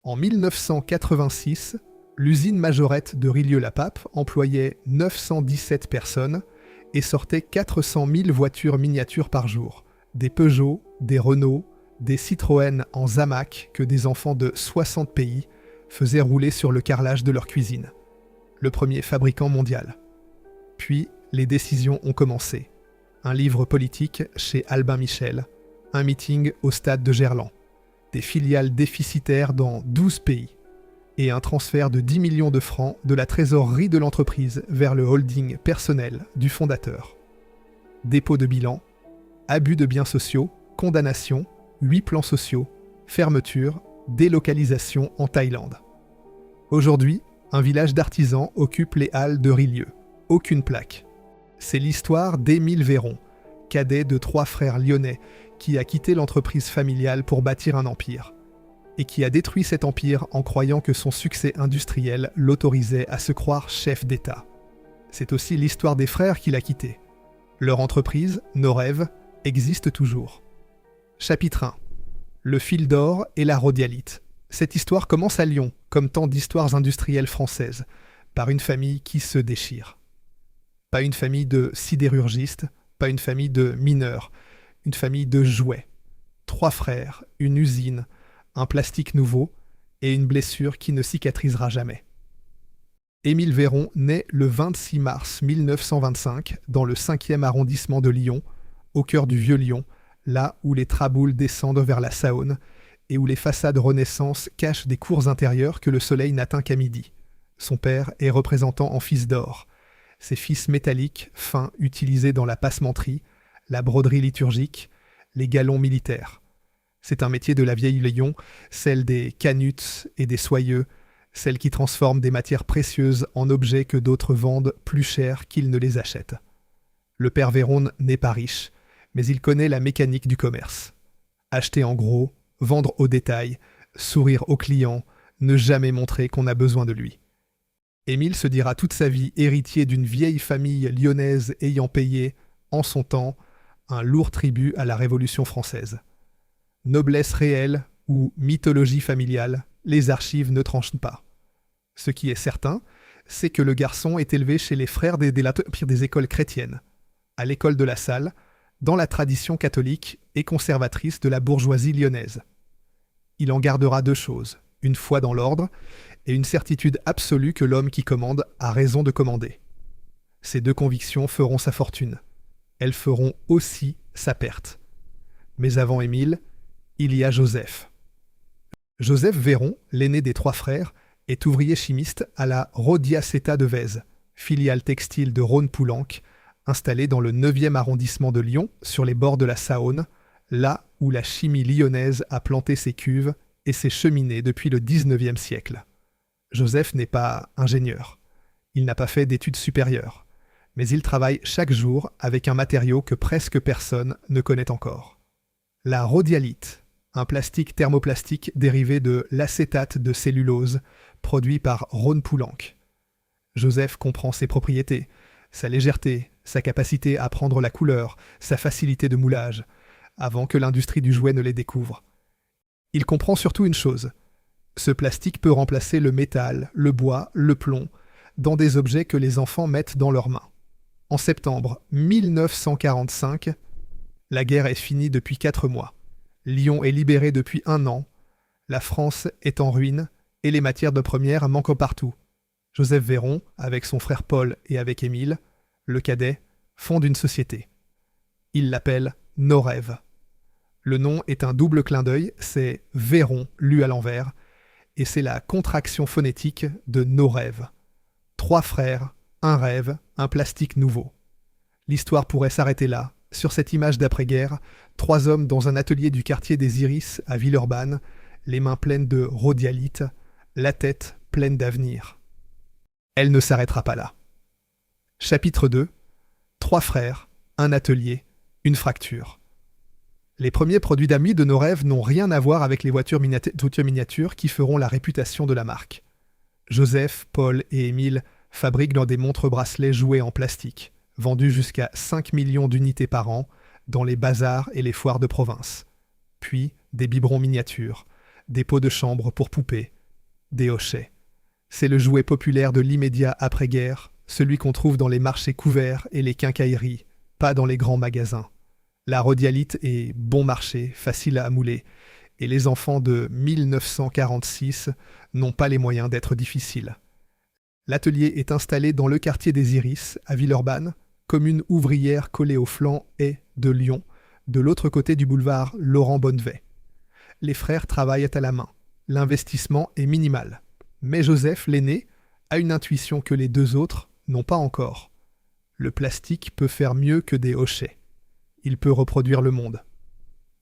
En 1986, l'usine Majorette de Rillieux-la-Pape employait 917 personnes et sortait 400 000 voitures miniatures par jour. Des Peugeot, des Renault, des Citroën en Zamac que des enfants de 60 pays faisaient rouler sur le carrelage de leur cuisine. Le premier fabricant mondial. Puis, les décisions ont commencé. Un livre politique chez Albin Michel, un meeting au stade de Gerland, des filiales déficitaires dans 12 pays, et un transfert de 10 millions de francs de la trésorerie de l'entreprise vers le holding personnel du fondateur. Dépôt de bilan, abus de biens sociaux, condamnation, 8 plans sociaux, fermeture, délocalisation en Thaïlande. Aujourd'hui, un village d'artisans occupe les halles de Rillieux. Aucune plaque. C'est l'histoire d'Émile Véron, cadet de 3 frères lyonnais, qui a quitté l'entreprise familiale pour bâtir un empire, et qui a détruit cet empire en croyant que son succès industriel l'autorisait à se croire chef d'État. C'est aussi l'histoire des frères qu'il a quittés. Leur entreprise, Norev, existe toujours. Chapitre 1. Le fil d'or et la rhodialite. Cette histoire commence à Lyon, comme tant d'histoires industrielles françaises, par une famille qui se déchire. Pas une famille de sidérurgistes, pas une famille de mineurs, une famille de jouets. 3 frères, une usine, un plastique nouveau et une blessure qui ne cicatrisera jamais. Émile Véron naît le 26 mars 1925 dans le 5e arrondissement de Lyon, au cœur du vieux Lyon, là où les traboules descendent vers la Saône et où les façades Renaissance cachent des cours intérieures que le soleil n'atteint qu'à midi. Son père est représentant en fils d'or. Ses fils métalliques, fins utilisés dans la passementerie, la broderie liturgique, les galons militaires. C'est un métier de la vieille Lyon, celle des canuts et des soyeux, celle qui transforme des matières précieuses en objets que d'autres vendent plus cher qu'ils ne les achètent. Le père Véron n'est pas riche, mais il connaît la mécanique du commerce. Acheter en gros, vendre au détail, sourire aux clients, ne jamais montrer qu'on a besoin de lui. Émile se dira toute sa vie héritier d'une vieille famille lyonnaise ayant payé, en son temps, un lourd tribut à la Révolution française. Noblesse réelle ou mythologie familiale, les archives ne tranchent pas. Ce qui est certain, c'est que le garçon est élevé chez les frères des écoles chrétiennes, à l'école de la Salle, dans la tradition catholique et conservatrice de la bourgeoisie lyonnaise. Il en gardera 2 choses, une foi dans l'ordre et une certitude absolue que l'homme qui commande a raison de commander. Ces 2 convictions feront sa fortune. Elles feront aussi sa perte. Mais avant Émile, il y a Joseph. Joseph Véron, l'aîné des 3 frères, est ouvrier chimiste à la Rhodiaceta de Vèze, filiale textile de Rhône-Poulenc, installée dans le 9e arrondissement de Lyon, sur les bords de la Saône, là où la chimie lyonnaise a planté ses cuves et ses cheminées depuis le 19e siècle. Joseph n'est pas ingénieur. Il n'a pas fait d'études supérieures. Mais il travaille chaque jour avec un matériau que presque personne ne connaît encore. La rhodialite, un plastique thermoplastique dérivé de l'acétate de cellulose, produit par Rhône-Poulenc. Joseph comprend ses propriétés, sa légèreté, sa capacité à prendre la couleur, sa facilité de moulage, avant que l'industrie du jouet ne les découvre. Il comprend surtout une chose. Ce plastique peut remplacer le métal, le bois, le plomb, dans des objets que les enfants mettent dans leurs mains. En septembre 1945, la guerre est finie depuis 4 mois. Lyon est libéré depuis 1 an. La France est en ruine et les matières de première manquent partout. Joseph Véron, avec son frère Paul et avec Émile, le cadet, fonde une société. Il l'appelle Norev. Le nom est un double clin d'œil, c'est Véron lu à l'envers, et c'est la contraction phonétique de nos rêves. 3 frères, un rêve, un plastique nouveau. L'histoire pourrait s'arrêter là, sur cette image d'après-guerre, 3 hommes dans un atelier du quartier des Iris à Villeurbanne, les mains pleines de rhodialite, la tête pleine d'avenir. Elle ne s'arrêtera pas là. Chapitre 2. 3 frères, un atelier, une fracture. Les premiers produits d'amis de Norev n'ont rien à voir avec les voitures miniatures qui feront la réputation de la marque. Joseph, Paul et Émile fabriquent dans des montres-bracelets jouets en plastique, vendus jusqu'à 5 millions d'unités par an dans les bazars et les foires de province. Puis des biberons miniatures, des pots de chambre pour poupées, des hochets. C'est le jouet populaire de l'immédiat après-guerre, celui qu'on trouve dans les marchés couverts et les quincailleries, pas dans les grands magasins. La rhodialite est bon marché, facile à mouler, et les enfants de 1946 n'ont pas les moyens d'être difficiles. L'atelier est installé dans le quartier des Iris, à Villeurbanne, commune ouvrière collée au flanc est de Lyon, de l'autre côté du boulevard Laurent-Bonnevet. Les frères travaillent à la main. L'investissement est minimal. Mais Joseph, l'aîné, a une intuition que les deux autres n'ont pas encore. Le plastique peut faire mieux que des hochets. Il peut reproduire le monde.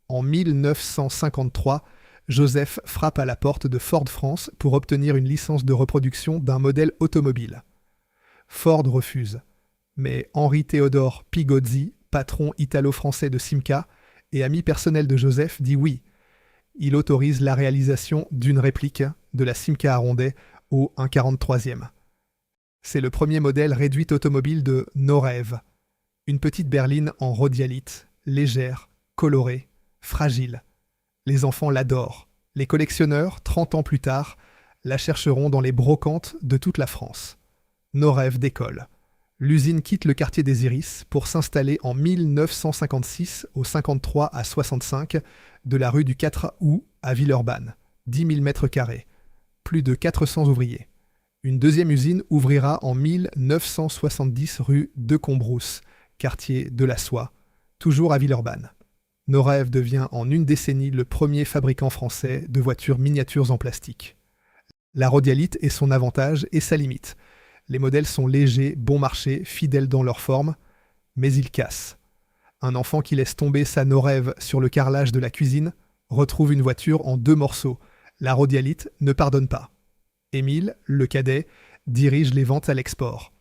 En 1953, Joseph frappe à la porte de Ford France pour obtenir une licence de reproduction d'un modèle automobile. Ford refuse, mais Henri Théodore Pigozzi, patron italo-français de Simca et ami personnel de Joseph, dit oui. Il autorise la réalisation d'une réplique de la Simca à Rondet au 1,43e. C'est le premier modèle réduit automobile de nos rêves. Une petite berline en rhodialite, légère, colorée, fragile. Les enfants l'adorent. Les collectionneurs, 30 ans plus tard, la chercheront dans les brocantes de toute la France. Nos rêves décollent. L'usine quitte le quartier des Iris pour s'installer en 1956 au 53 à 65 de la rue du 4 août à Villeurbanne, 10 000 m², plus de 400 ouvriers. Une deuxième usine ouvrira en 1970 rue de Combrousse, quartier de la Soie, toujours à Villeurbanne. Nos rêves devient en une décennie le premier fabricant français de voitures miniatures en plastique. La rhodialite est son avantage et sa limite. Les modèles sont légers, bon marché, fidèles dans leur forme, mais ils cassent. Un enfant qui laisse tomber sa no-rêve sur le carrelage de la cuisine retrouve une voiture en 2 morceaux. La rhodialite ne pardonne pas. Émile, le cadet, dirige les ventes à l'export.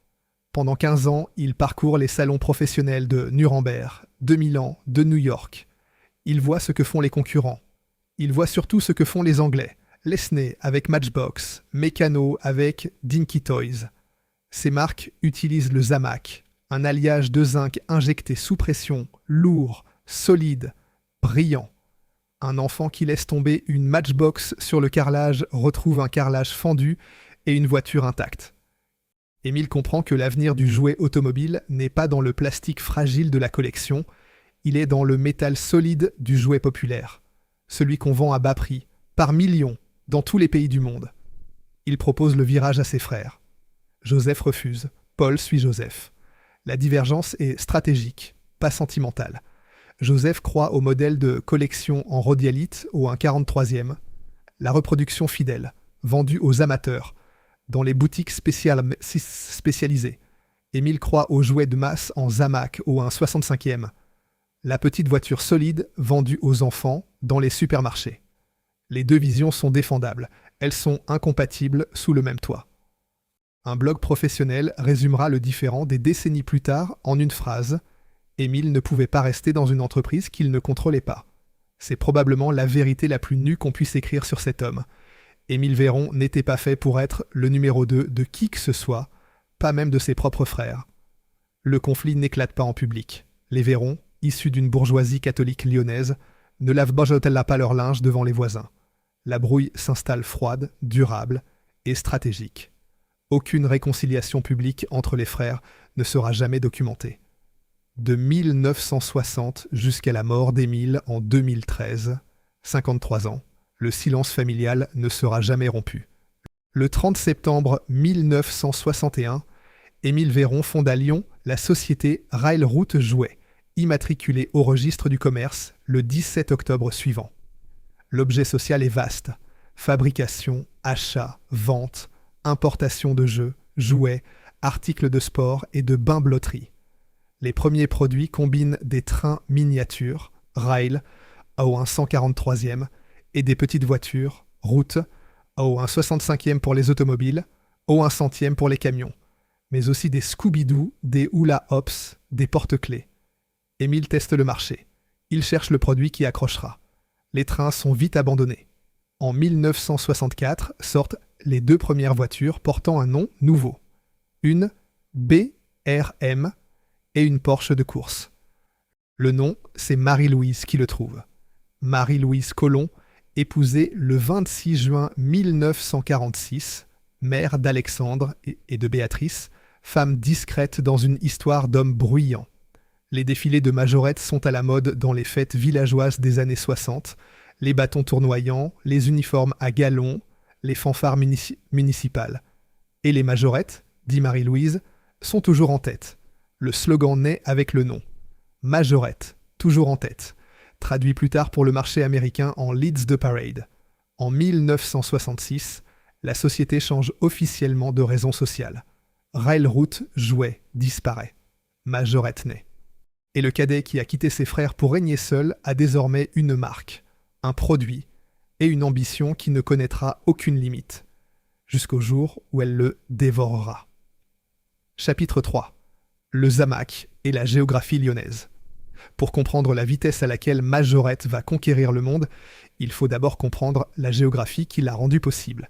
Pendant 15 ans, il parcourt les salons professionnels de Nuremberg, de Milan, de New York. Il voit ce que font les concurrents. Il voit surtout ce que font les Anglais. Lesney avec Matchbox, Meccano avec Dinky Toys. Ces marques utilisent le Zamac, un alliage de zinc injecté sous pression, lourd, solide, brillant. Un enfant qui laisse tomber une Matchbox sur le carrelage retrouve un carrelage fendu et une voiture intacte. Émile comprend que l'avenir du jouet automobile n'est pas dans le plastique fragile de la collection, il est dans le métal solide du jouet populaire, celui qu'on vend à bas prix, par millions, dans tous les pays du monde. Il propose le virage à ses frères. Joseph refuse, Paul suit Joseph. La divergence est stratégique, pas sentimentale. Joseph croit au modèle de collection en rhodialite au 1,43e, la reproduction fidèle, vendue aux amateurs, dans les boutiques spécialisées. Émile croit aux jouets de masse en Zamac au 1,65e, la petite voiture solide vendue aux enfants dans les supermarchés. Les deux visions sont défendables, elles sont incompatibles sous le même toit. Un blog professionnel résumera le différend des décennies plus tard en une phrase. Émile ne pouvait pas rester dans une entreprise qu'il ne contrôlait pas. C'est probablement la vérité la plus nue qu'on puisse écrire sur cet homme. Émile Véron n'était pas fait pour être le numéro 2 de qui que ce soit, pas même de ses propres frères. Le conflit n'éclate pas en public. Les Véron, issus d'une bourgeoisie catholique lyonnaise, ne lavent pas leur linge devant les voisins. La brouille s'installe froide, durable et stratégique. Aucune réconciliation publique entre les frères ne sera jamais documentée. De 1960 jusqu'à la mort d'Émile en 2013, 53 ans, le silence familial ne sera jamais rompu. Le 30 septembre 1961, Émile Véron fonde à Lyon la société Railroute Jouets, immatriculée au registre du commerce le 17 octobre suivant. L'objet social est vaste. Fabrication, achat, vente, importation de jeux, jouets, articles de sport et de bain-blotterie. Les premiers produits combinent des trains miniatures, rail, au 143e, et des petites voitures, route, au 165e pour les automobiles, au 100e pour les camions, mais aussi des Scooby-Doo, des Hula Hops, des porte-clés. Émile teste le marché. Il cherche le produit qui accrochera. Les trains sont vite abandonnés. En 1964 sortent les 2 premières voitures portant un nom nouveau. Une BRM et une Porsche de course. Le nom, c'est Marie-Louise qui le trouve. Marie-Louise Colomb épousé le 26 juin 1946, mère d'Alexandre et de Béatrice, femme discrète dans une histoire d'homme bruyant. Les défilés de majorettes sont à la mode dans les fêtes villageoises des années 60, les bâtons tournoyants, les uniformes à galons, les fanfares municipales. Et les majorettes, dit Marie-Louise, sont toujours en tête. Le slogan naît avec le nom. Majorette, toujours en tête. Traduit plus tard pour le marché américain en Leads the Parade. En 1966, la société change officiellement de raison sociale. Railroad jouet disparaît. Majorette naît. Et le cadet qui a quitté ses frères pour régner seul a désormais une marque, un produit et une ambition qui ne connaîtra aucune limite, jusqu'au jour où elle le dévorera. Chapitre 3. Le Zamac et la géographie lyonnaise. Pour comprendre la vitesse à laquelle Majorette va conquérir le monde, il faut d'abord comprendre la géographie qui l'a rendue possible.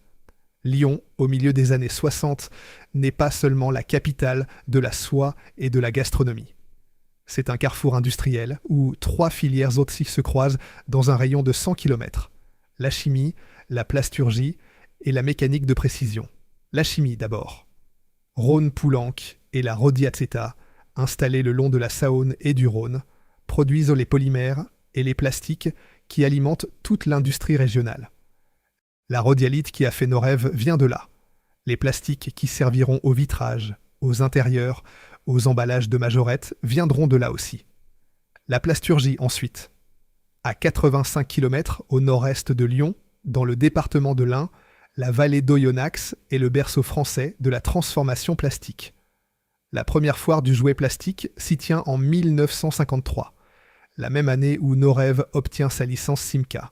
Lyon, au milieu des années 60, n'est pas seulement la capitale de la soie et de la gastronomie. C'est un carrefour industriel où 3 filières aussi se croisent dans un rayon de 100 km. La chimie, la plasturgie et la mécanique de précision. La chimie d'abord. Rhône-Poulenc et la Rhodiaceta, installés le long de la Saône et du Rhône, produisent les polymères et les plastiques qui alimentent toute l'industrie régionale. La rhodialite qui a fait nos rêves vient de là. Les plastiques qui serviront au vitrage, aux intérieurs, aux emballages de Majorette viendront de là aussi. La plasturgie ensuite. À 85 km au nord-est de Lyon, dans le département de l'Ain, la vallée d'Oyonnax est le berceau français de la transformation plastique. La première foire du jouet plastique s'y tient en 1953, la même année où Norev obtient sa licence Simca.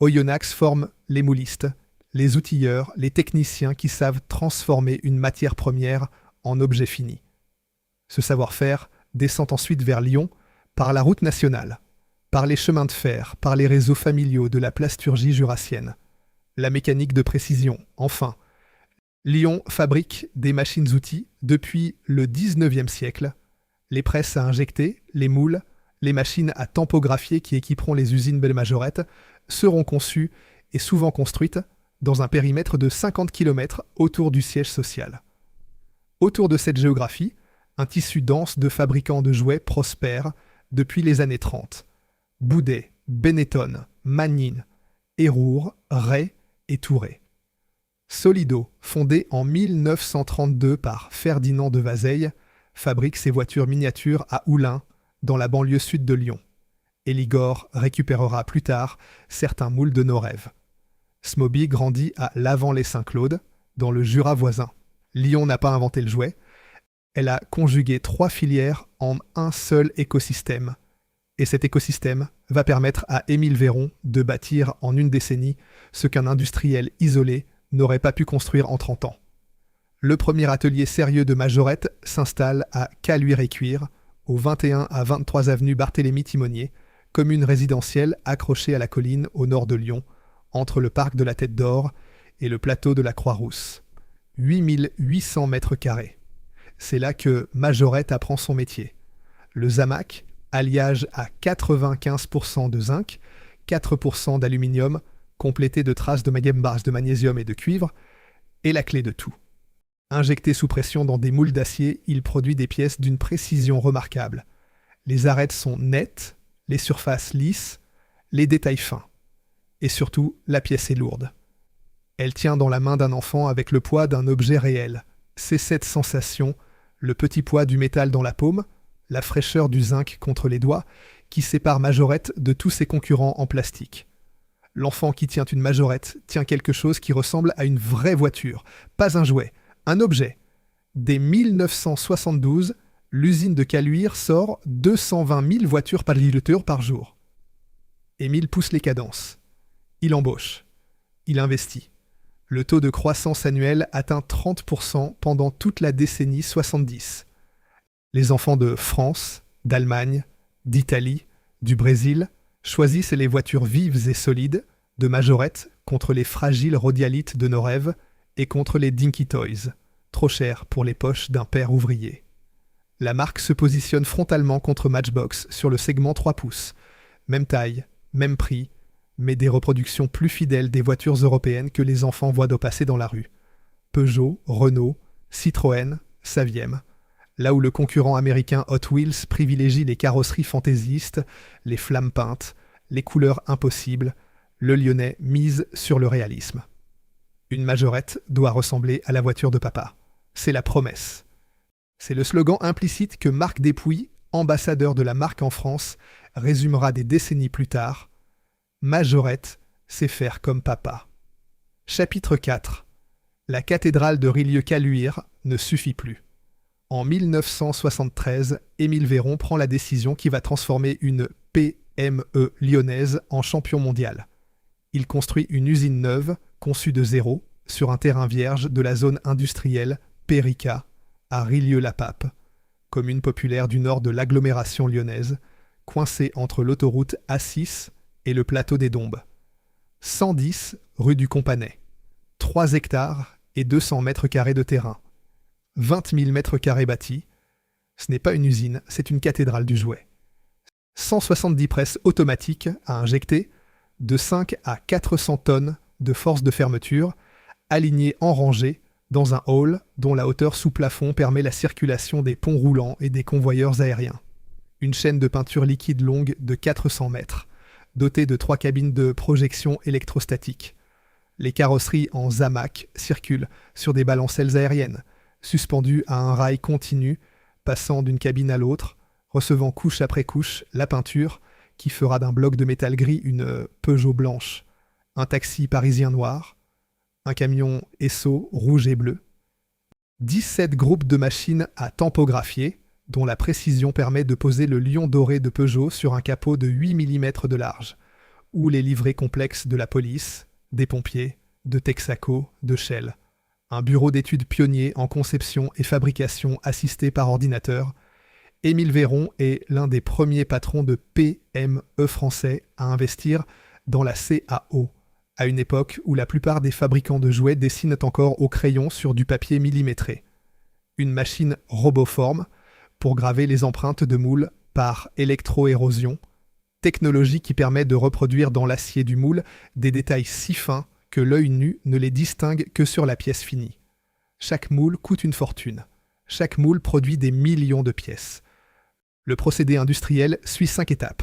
Oyonnax forme les moulistes, les outilleurs, les techniciens qui savent transformer une matière première en objet fini. Ce savoir-faire descend ensuite vers Lyon par la route nationale, par les chemins de fer, par les réseaux familiaux de la plasturgie jurassienne. La mécanique de précision, enfin. Lyon fabrique des machines-outils depuis le 19e siècle. Les presses à injecter, les moules, les machines à tampographier qui équiperont les usines Belle Majorette seront conçues et souvent construites dans un périmètre de 50 km autour du siège social. Autour de cette géographie, un tissu dense de fabricants de jouets prospère depuis les années 30. Boudet, Benetton, Mannin, Hérour, Ray et Touré. Solido, fondé en 1932 par Ferdinand de Vazeille, fabrique ses voitures miniatures à Oulin, dans la banlieue sud de Lyon. Eligor récupérera plus tard certains moules de Norev. Smoby grandit à Lavant-les-Saint-Claude, dans le Jura voisin. Lyon n'a pas inventé le jouet. Elle a conjugué 3 filières en un seul écosystème. Et cet écosystème va permettre à Émile Véron de bâtir en une décennie ce qu'un industriel isolé n'aurait pas pu construire en 30 ans. Le premier atelier sérieux de Majorette s'installe à Caluire-et-Cuire, au 21 à 23 avenue Barthélemy-Timonier, commune résidentielle accrochée à la colline au nord de Lyon, entre le parc de la Tête d'Or et le plateau de la Croix-Rousse. 8800 mètres carrés. C'est là que Majorette apprend son métier. Le Zamac, alliage à 95% de zinc, 4% d'aluminium, complété de traces de base de magnésium et de cuivre, est la clé de tout. Injecté sous pression dans des moules d'acier, il produit des pièces d'une précision remarquable. Les arêtes sont nettes, les surfaces lisses, les détails fins. Et surtout, la pièce est lourde. Elle tient dans la main d'un enfant avec le poids d'un objet réel. C'est cette sensation, le petit poids du métal dans la paume, la fraîcheur du zinc contre les doigts, qui sépare Majorette de tous ses concurrents en plastique. L'enfant qui tient une Majorette tient quelque chose qui ressemble à une vraie voiture, pas un jouet, un objet. Dès 1972, l'usine de Caluire sort 220 000 voitures par jour. Émile pousse les cadences. Il embauche. Il investit. Le taux de croissance annuel atteint 30% pendant toute la décennie 70. Les enfants de France, d'Allemagne, d'Italie, du Brésil choisissent les voitures vives et solides de Majorette contre les fragiles rhodialites de Norev et contre les Dinky Toys, trop chers pour les poches d'un père ouvrier. La marque se positionne frontalement contre Matchbox sur le segment 3 pouces. Même taille, même prix, mais des reproductions plus fidèles des voitures européennes que les enfants voient passer dans la rue. Peugeot, Renault, Citroën, Saviem. Là où le concurrent américain Hot Wheels privilégie les carrosseries fantaisistes, les flammes peintes, les couleurs impossibles, le Lyonnais mise sur le réalisme. Une majorette doit ressembler à la voiture de papa. C'est la promesse. C'est le slogan implicite que Marc Despouy, ambassadeur de la marque en France, résumera des décennies plus tard. Majorette, c'est faire comme papa. Chapitre 4. La cathédrale de Rilieu-Caluire ne suffit plus. En 1973, Émile Véron prend la décision qui va transformer une PME lyonnaise en champion mondial. Il construit une usine neuve, conçue de zéro, sur un terrain vierge de la zone industrielle Périca, à Rilieu-la-Pape, commune populaire du nord de l'agglomération lyonnaise, coincée entre l'autoroute A6 et le plateau des Dombes. 110 rue du Companais. 3 hectares et 200 mètres carrés de terrain. 20 000 mètres carrés bâtis. Ce n'est pas une usine, c'est une cathédrale du jouet. 170 presses automatiques à injecter, de 5 à 400 tonnes de force de fermeture, alignées en rangée dans un hall dont la hauteur sous plafond permet la circulation des ponts roulants et des convoyeurs aériens. Une chaîne de peinture liquide longue de 400 mètres, dotée de 3 cabines de projection électrostatique. Les carrosseries en Zamac circulent sur des balancelles aériennes, suspendues à un rail continu, passant d'une cabine à l'autre, recevant couche après couche la peinture qui fera d'un bloc de métal gris une Peugeot blanche, un taxi parisien noir, un camion Esso rouge et bleu, 17 groupes de machines à tampographier, dont la précision permet de poser le lion doré de Peugeot sur un capot de 8 mm de large, ou les livrets complexes de la police, des pompiers, de Texaco, de Shell. Un bureau d'études pionnier en conception et fabrication assisté par ordinateur. Émile Véron est l'un des premiers patrons de PME français à investir dans la CAO, à une époque où la plupart des fabricants de jouets dessinent encore au crayon sur du papier millimétré. Une machine roboforme pour graver les empreintes de moule par électroérosion, technologie qui permet de reproduire dans l'acier du moule des détails si fins que l'œil nu ne les distingue que sur la pièce finie. Chaque moule coûte une fortune. Chaque moule produit des millions de pièces. Le procédé industriel suit 5 étapes.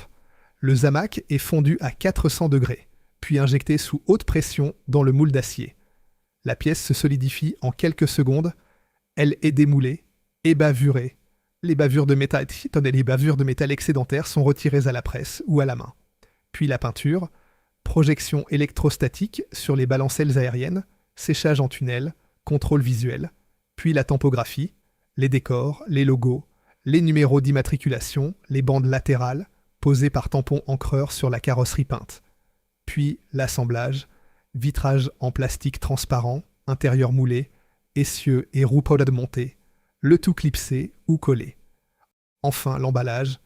Le Zamac est fondu à 400 degrés, puis injecté sous haute pression dans le moule d'acier. La pièce se solidifie en quelques secondes. Elle est démoulée et bavurée. Les bavures de métal excédentaires sont retirées à la presse ou à la main. Puis la peinture, projection électrostatique sur les balancelles aériennes, séchage en tunnel, contrôle visuel, puis la tampographie, les décors, les logos, les numéros d'immatriculation, les bandes latérales, posées par tampon encreur sur la carrosserie peinte. Puis l'assemblage, vitrage en plastique transparent, intérieur moulé, essieux et roues montées, le tout clipsé ou collé. Enfin l'emballage,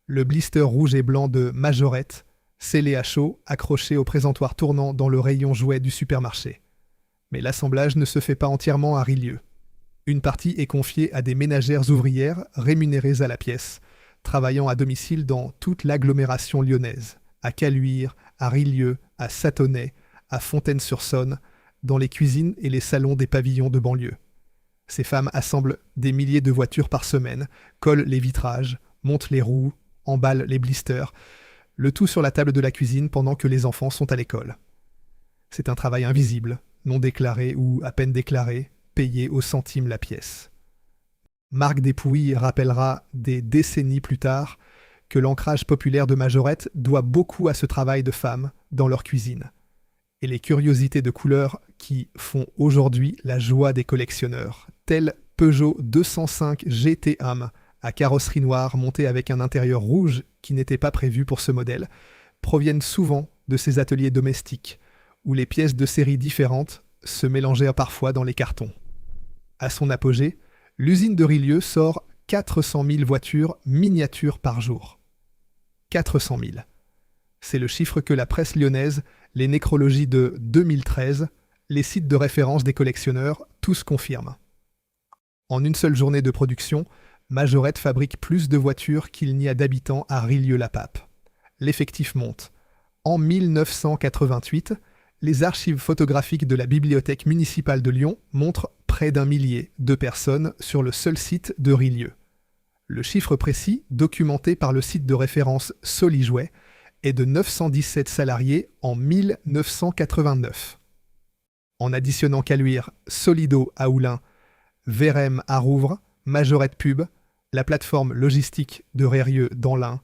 le blister rouge et blanc de Majorette, scellé à chaud, accroché au présentoir tournant dans le rayon jouet du supermarché. Mais l'assemblage ne se fait pas entièrement à Rilieu. Une partie est confiée à des ménagères ouvrières rémunérées à la pièce, travaillant à domicile dans toute l'agglomération lyonnaise, à Caluire, à Rilieu, à Sathonay, à Fontaine-sur-Saône, dans les cuisines et les salons des pavillons de banlieue. Ces femmes assemblent des milliers de voitures par semaine, collent les vitrages, montent les roues, emballent les blisters, le tout sur la table de la cuisine pendant que les enfants sont à l'école. C'est un travail invisible, non déclaré ou à peine déclaré, payé au centime la pièce. Marc Despouy rappellera des décennies plus tard que l'ancrage populaire de Majorette doit beaucoup à ce travail de femmes dans leur cuisine, et les curiosités de couleurs qui font aujourd'hui la joie des collectionneurs, telles Peugeot 205 GT Am à carrosserie noire montée avec un intérieur rouge qui n'était pas prévu pour ce modèle, proviennent souvent de ces ateliers domestiques, où les pièces de séries différentes se mélangeaient parfois dans les cartons. À son apogée, l'usine de Rilieu sort 400 000 voitures miniatures par jour. 400 000. C'est le chiffre que la presse lyonnaise, les nécrologies de 2013, les sites de référence des collectionneurs, tous confirment. En une seule journée de production, Majorette fabrique plus de voitures qu'il n'y a d'habitants à Rilieu-la-Pape. L'effectif monte. En 1988, les archives photographiques de la Bibliothèque municipale de Lyon montrent près d'1 millier de personnes sur le seul site de Rilieu. Le chiffre précis, documenté par le site de référence Solijouet, est de 917 salariés en 1989. En additionnant Caluire, Solido à Oulin, Vérem à Rouvres, Majorette Pub, la plateforme logistique de Rérieux dans l'Ain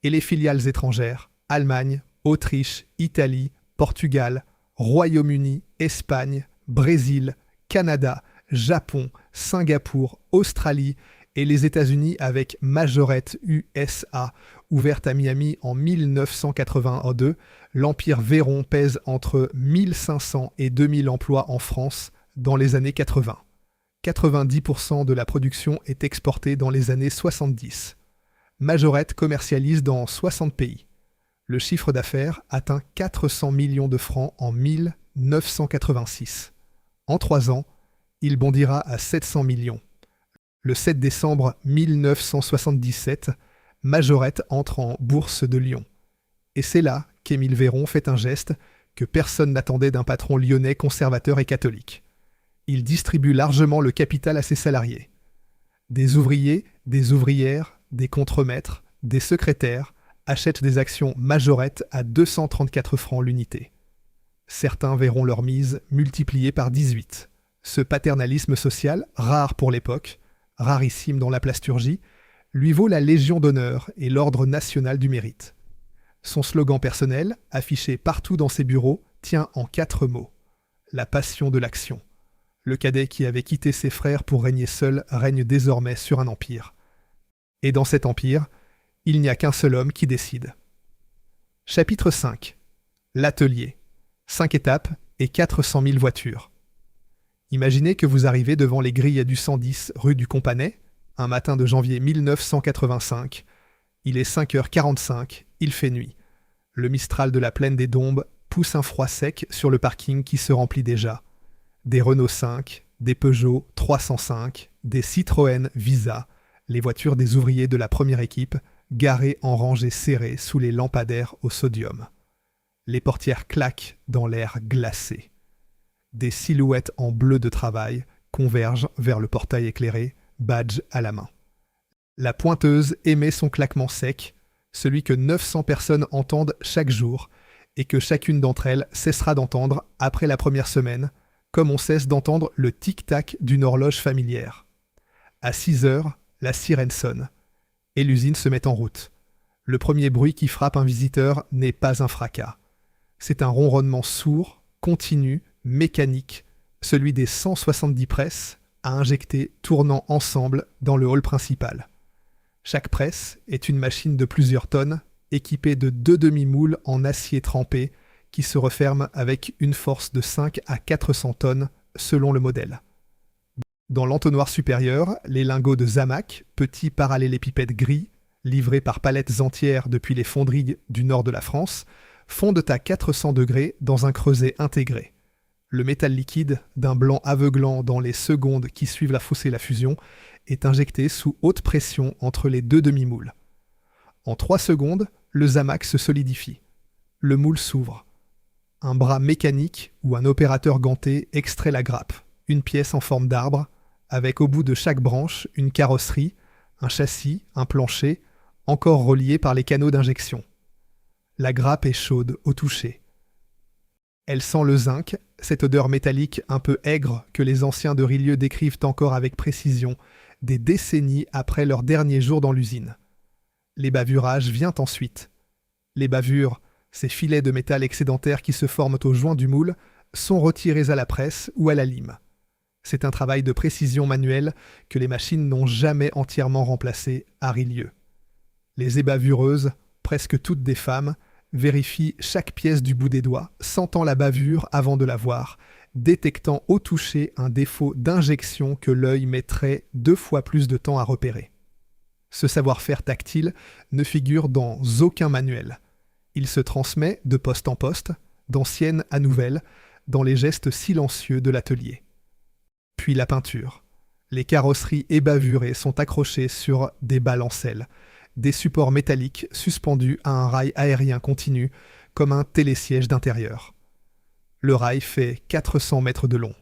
et les filiales étrangères, Allemagne, Autriche, Italie, Portugal, Royaume-Uni, Espagne, Brésil, Canada, Japon, Singapour, Australie et les États-Unis avec Majorette USA, ouverte à Miami en 1982, l'Empire Véron pèse entre 1500 et 2000 emplois en France dans les années 80. 90% de la production est exportée dans les années 70. Majorette commercialise dans 60 pays. Le chiffre d'affaires atteint 400 millions de francs en 1986. En 3 ans, il bondira à 700 millions. Le 7 décembre 1977, Majorette entre en bourse de Lyon. Et c'est là qu'Émile Véron fait un geste que personne n'attendait d'un patron lyonnais conservateur et catholique. Il distribue largement le capital à ses salariés. Des ouvriers, des ouvrières, des contremaîtres, des secrétaires achètent des actions Majorette à 234 francs l'unité. Certains verront leur mise multipliée par 18. Ce paternalisme social, rare pour l'époque, rarissime dans la plasturgie, lui vaut la Légion d'honneur et l'Ordre national du mérite. Son slogan personnel, affiché partout dans ses bureaux, tient en 4 mots. La passion de l'action. Le cadet qui avait quitté ses frères pour régner seul règne désormais sur un empire. Et dans cet empire, il n'y a qu'un seul homme qui décide. Chapitre 5. L'atelier. 5 étapes et 400 000 voitures. Imaginez que vous arrivez devant les grilles du 110 rue du Companais, un matin de janvier 1985. Il est 5h45, il fait nuit. Le Mistral de la plaine des Dombes pousse un froid sec sur le parking qui se remplit déjà. Des Renault 5, des Peugeot 305, des Citroën Visa, les voitures des ouvriers de la première équipe, garées en rangées serrées sous les lampadaires au sodium. Les portières claquent dans l'air glacé. Des silhouettes en bleu de travail convergent vers le portail éclairé, badge à la main. La pointeuse émet son claquement sec, celui que 900 personnes entendent chaque jour, et que chacune d'entre elles cessera d'entendre après la première semaine, comme on cesse d'entendre le tic-tac d'une horloge familière. À 6 heures, la sirène sonne, et l'usine se met en route. Le premier bruit qui frappe un visiteur n'est pas un fracas. C'est un ronronnement sourd, continu, mécanique, celui des 170 presses à injecter tournant ensemble dans le hall principal. Chaque presse est une machine de plusieurs tonnes, équipée de 2 demi-moules en acier trempé qui se referment avec une force de 5 à 400 tonnes selon le modèle. Dans l'entonnoir supérieur, les lingots de Zamac, petits parallélépipèdes gris, livrés par palettes entières depuis les fonderies du nord de la France, fondent à 400 degrés dans un creuset intégré. Le métal liquide, d'un blanc aveuglant dans les secondes qui suivent la fossée et la fusion, est injecté sous haute pression entre les 2 demi-moules. En 3 secondes, le Zamac se solidifie. Le moule s'ouvre. Un bras mécanique ou un opérateur ganté extrait la grappe, une pièce en forme d'arbre, avec au bout de chaque branche une carrosserie, un châssis, un plancher, encore reliés par les canaux d'injection. La grappe est chaude au toucher. Elle sent le zinc, cette odeur métallique un peu aigre que les anciens de Rilieu décrivent encore avec précision, des décennies après leur dernier jour dans l'usine. L'ébavurage vient ensuite. Les bavures, ces filets de métal excédentaires qui se forment aux joints du moule, sont retirés à la presse ou à la lime. C'est un travail de précision manuelle que les machines n'ont jamais entièrement remplacé à Rilieu. Les ébavureuses, presque toutes des femmes, vérifient chaque pièce du bout des doigts, sentant la bavure avant de la voir, détectant au toucher un défaut d'injection que l'œil mettrait 2 fois plus de temps à repérer. Ce savoir-faire tactile ne figure dans aucun manuel. Il se transmet de poste en poste, d'ancienne à nouvelle, dans les gestes silencieux de l'atelier. Puis la peinture. Les carrosseries ébavurées sont accrochées sur des balancelles, des supports métalliques suspendus à un rail aérien continu, comme un télésiège d'intérieur. Le rail fait 400 mètres de long.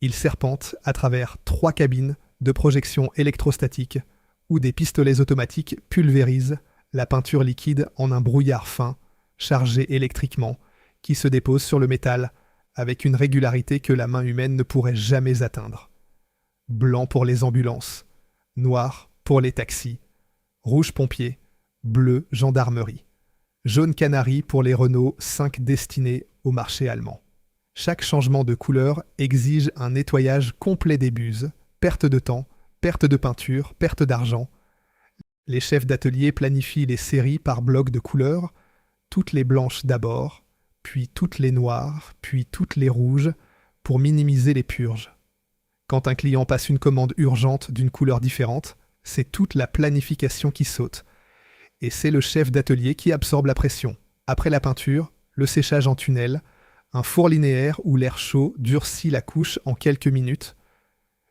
Il serpente à travers 3 cabines de projection électrostatique où des pistolets automatiques pulvérisent la peinture liquide en un brouillard fin, chargé électriquement, qui se dépose sur le métal avec une régularité que la main humaine ne pourrait jamais atteindre. Blanc pour les ambulances, noir pour les taxis, rouge pompier, bleu gendarmerie, jaune canari pour les Renault 5 destinés au marché allemand. Chaque changement de couleur exige un nettoyage complet des buses, perte de temps, perte de peinture, perte d'argent. Les chefs d'atelier planifient les séries par bloc de couleurs, toutes les blanches d'abord, puis toutes les noires, puis toutes les rouges, pour minimiser les purges. Quand un client passe une commande urgente d'une couleur différente, c'est toute la planification qui saute. Et c'est le chef d'atelier qui absorbe la pression. Après la peinture, le séchage en tunnel, un four linéaire où l'air chaud durcit la couche en quelques minutes,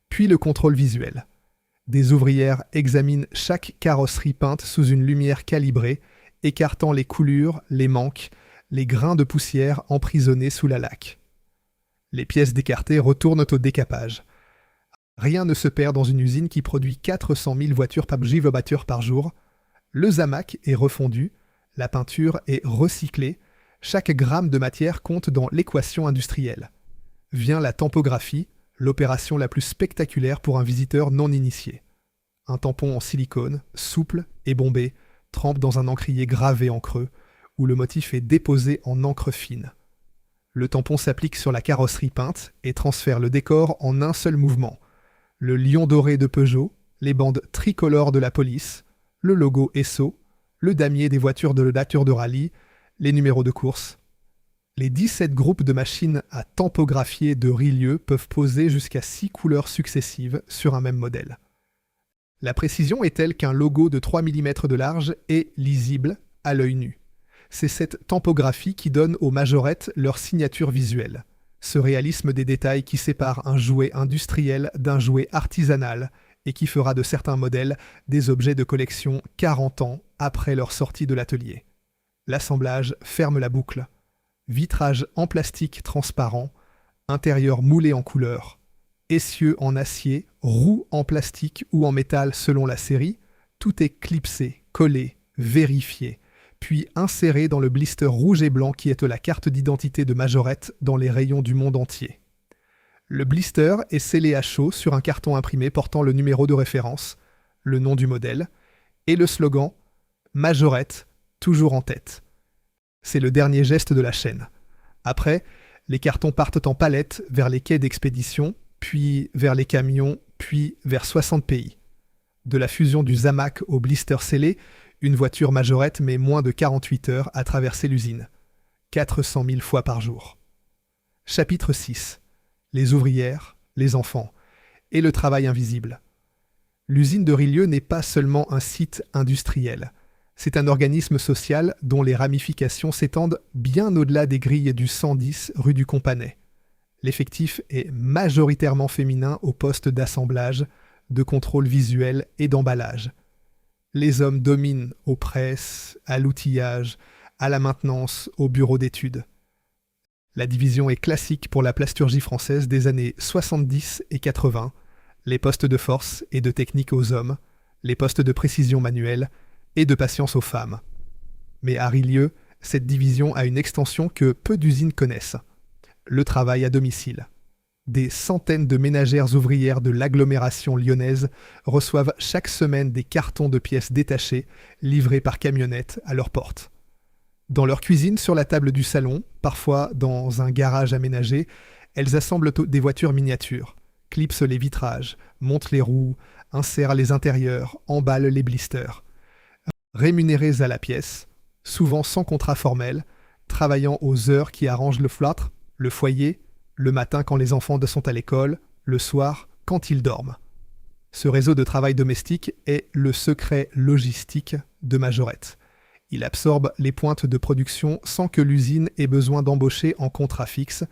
puis le contrôle visuel. Des ouvrières examinent chaque carrosserie peinte sous une lumière calibrée, écartant les coulures, les manques, les grains de poussière emprisonnés sous la laque. Les pièces d'écarté retournent au décapage. Rien ne se perd dans une usine qui produit 400 000 voitures par jour. Le zamac est refondu, la peinture est recyclée, chaque gramme de matière compte dans l'équation industrielle. Vient la tampographie, l'opération la plus spectaculaire pour un visiteur non initié. Un tampon en silicone, souple et bombé, trempe dans un encrier gravé en creux, où le motif est déposé en encre fine. Le tampon s'applique sur la carrosserie peinte et transfère le décor en un seul mouvement. Le lion doré de Peugeot, les bandes tricolores de la police, le logo Esso, le damier des voitures de nature de rallye, les numéros de course. Les 17 groupes de machines à tampographier de Rilieu peuvent poser jusqu'à 6 couleurs successives sur un même modèle. La précision est telle qu'un logo de 3 mm de large est lisible à l'œil nu. C'est cette tampographie qui donne aux majorettes leur signature visuelle. Ce réalisme des détails qui sépare un jouet industriel d'un jouet artisanal et qui fera de certains modèles des objets de collection 40 ans après leur sortie de l'atelier. L'assemblage ferme la boucle. Vitrage en plastique transparent, intérieur moulé en couleur, essieu en acier, roue en plastique ou en métal selon la série, tout est clipsé, collé, vérifié, puis inséré dans le blister rouge et blanc qui est la carte d'identité de majorette dans les rayons du monde entier. Le blister est scellé à chaud sur un carton imprimé portant le numéro de référence, le nom du modèle, et le slogan « Majorette, toujours en tête ». C'est le dernier geste de la chaîne. Après, les cartons partent en palette vers les quais d'expédition, puis vers les camions, puis vers 60 pays. De la fusion du zamac au blister scellé, une voiture majorette met moins de 48 heures à traverser l'usine. 400 000 fois par jour. Chapitre 6. Les ouvrières, les enfants et le travail invisible. L'usine de Rilieu n'est pas seulement un site industriel. C'est un organisme social dont les ramifications s'étendent bien au-delà des grilles du 110 rue du Companais. L'effectif est majoritairement féminin au poste d'assemblage, de contrôle visuel et d'emballage. Les hommes dominent aux presses, à l'outillage, à la maintenance, au bureau d'études. La division est classique pour la plasturgie française des années 70 et 80, les postes de force et de technique aux hommes, les postes de précision manuelle et de patience aux femmes. Mais à Rilieu, cette division a une extension que peu d'usines connaissent. Le travail à domicile. Des centaines de ménagères ouvrières de l'agglomération lyonnaise reçoivent chaque semaine des cartons de pièces détachées livrés par camionnette à leur porte. Dans leur cuisine sur la table du salon, parfois dans un garage aménagé, elles assemblent des voitures miniatures, clipsent les vitrages, montent les roues, insèrent les intérieurs, emballent les blisters. Rémunérées à la pièce, souvent sans contrat formel, travaillant aux heures qui arrangent le feutre, le foyer, le matin quand les enfants sont à l'école, le soir quand ils dorment. Ce réseau de travail domestique est le secret logistique de Majorette. Il absorbe les pointes de production sans que l'usine ait besoin d'embaucher en contrat fixe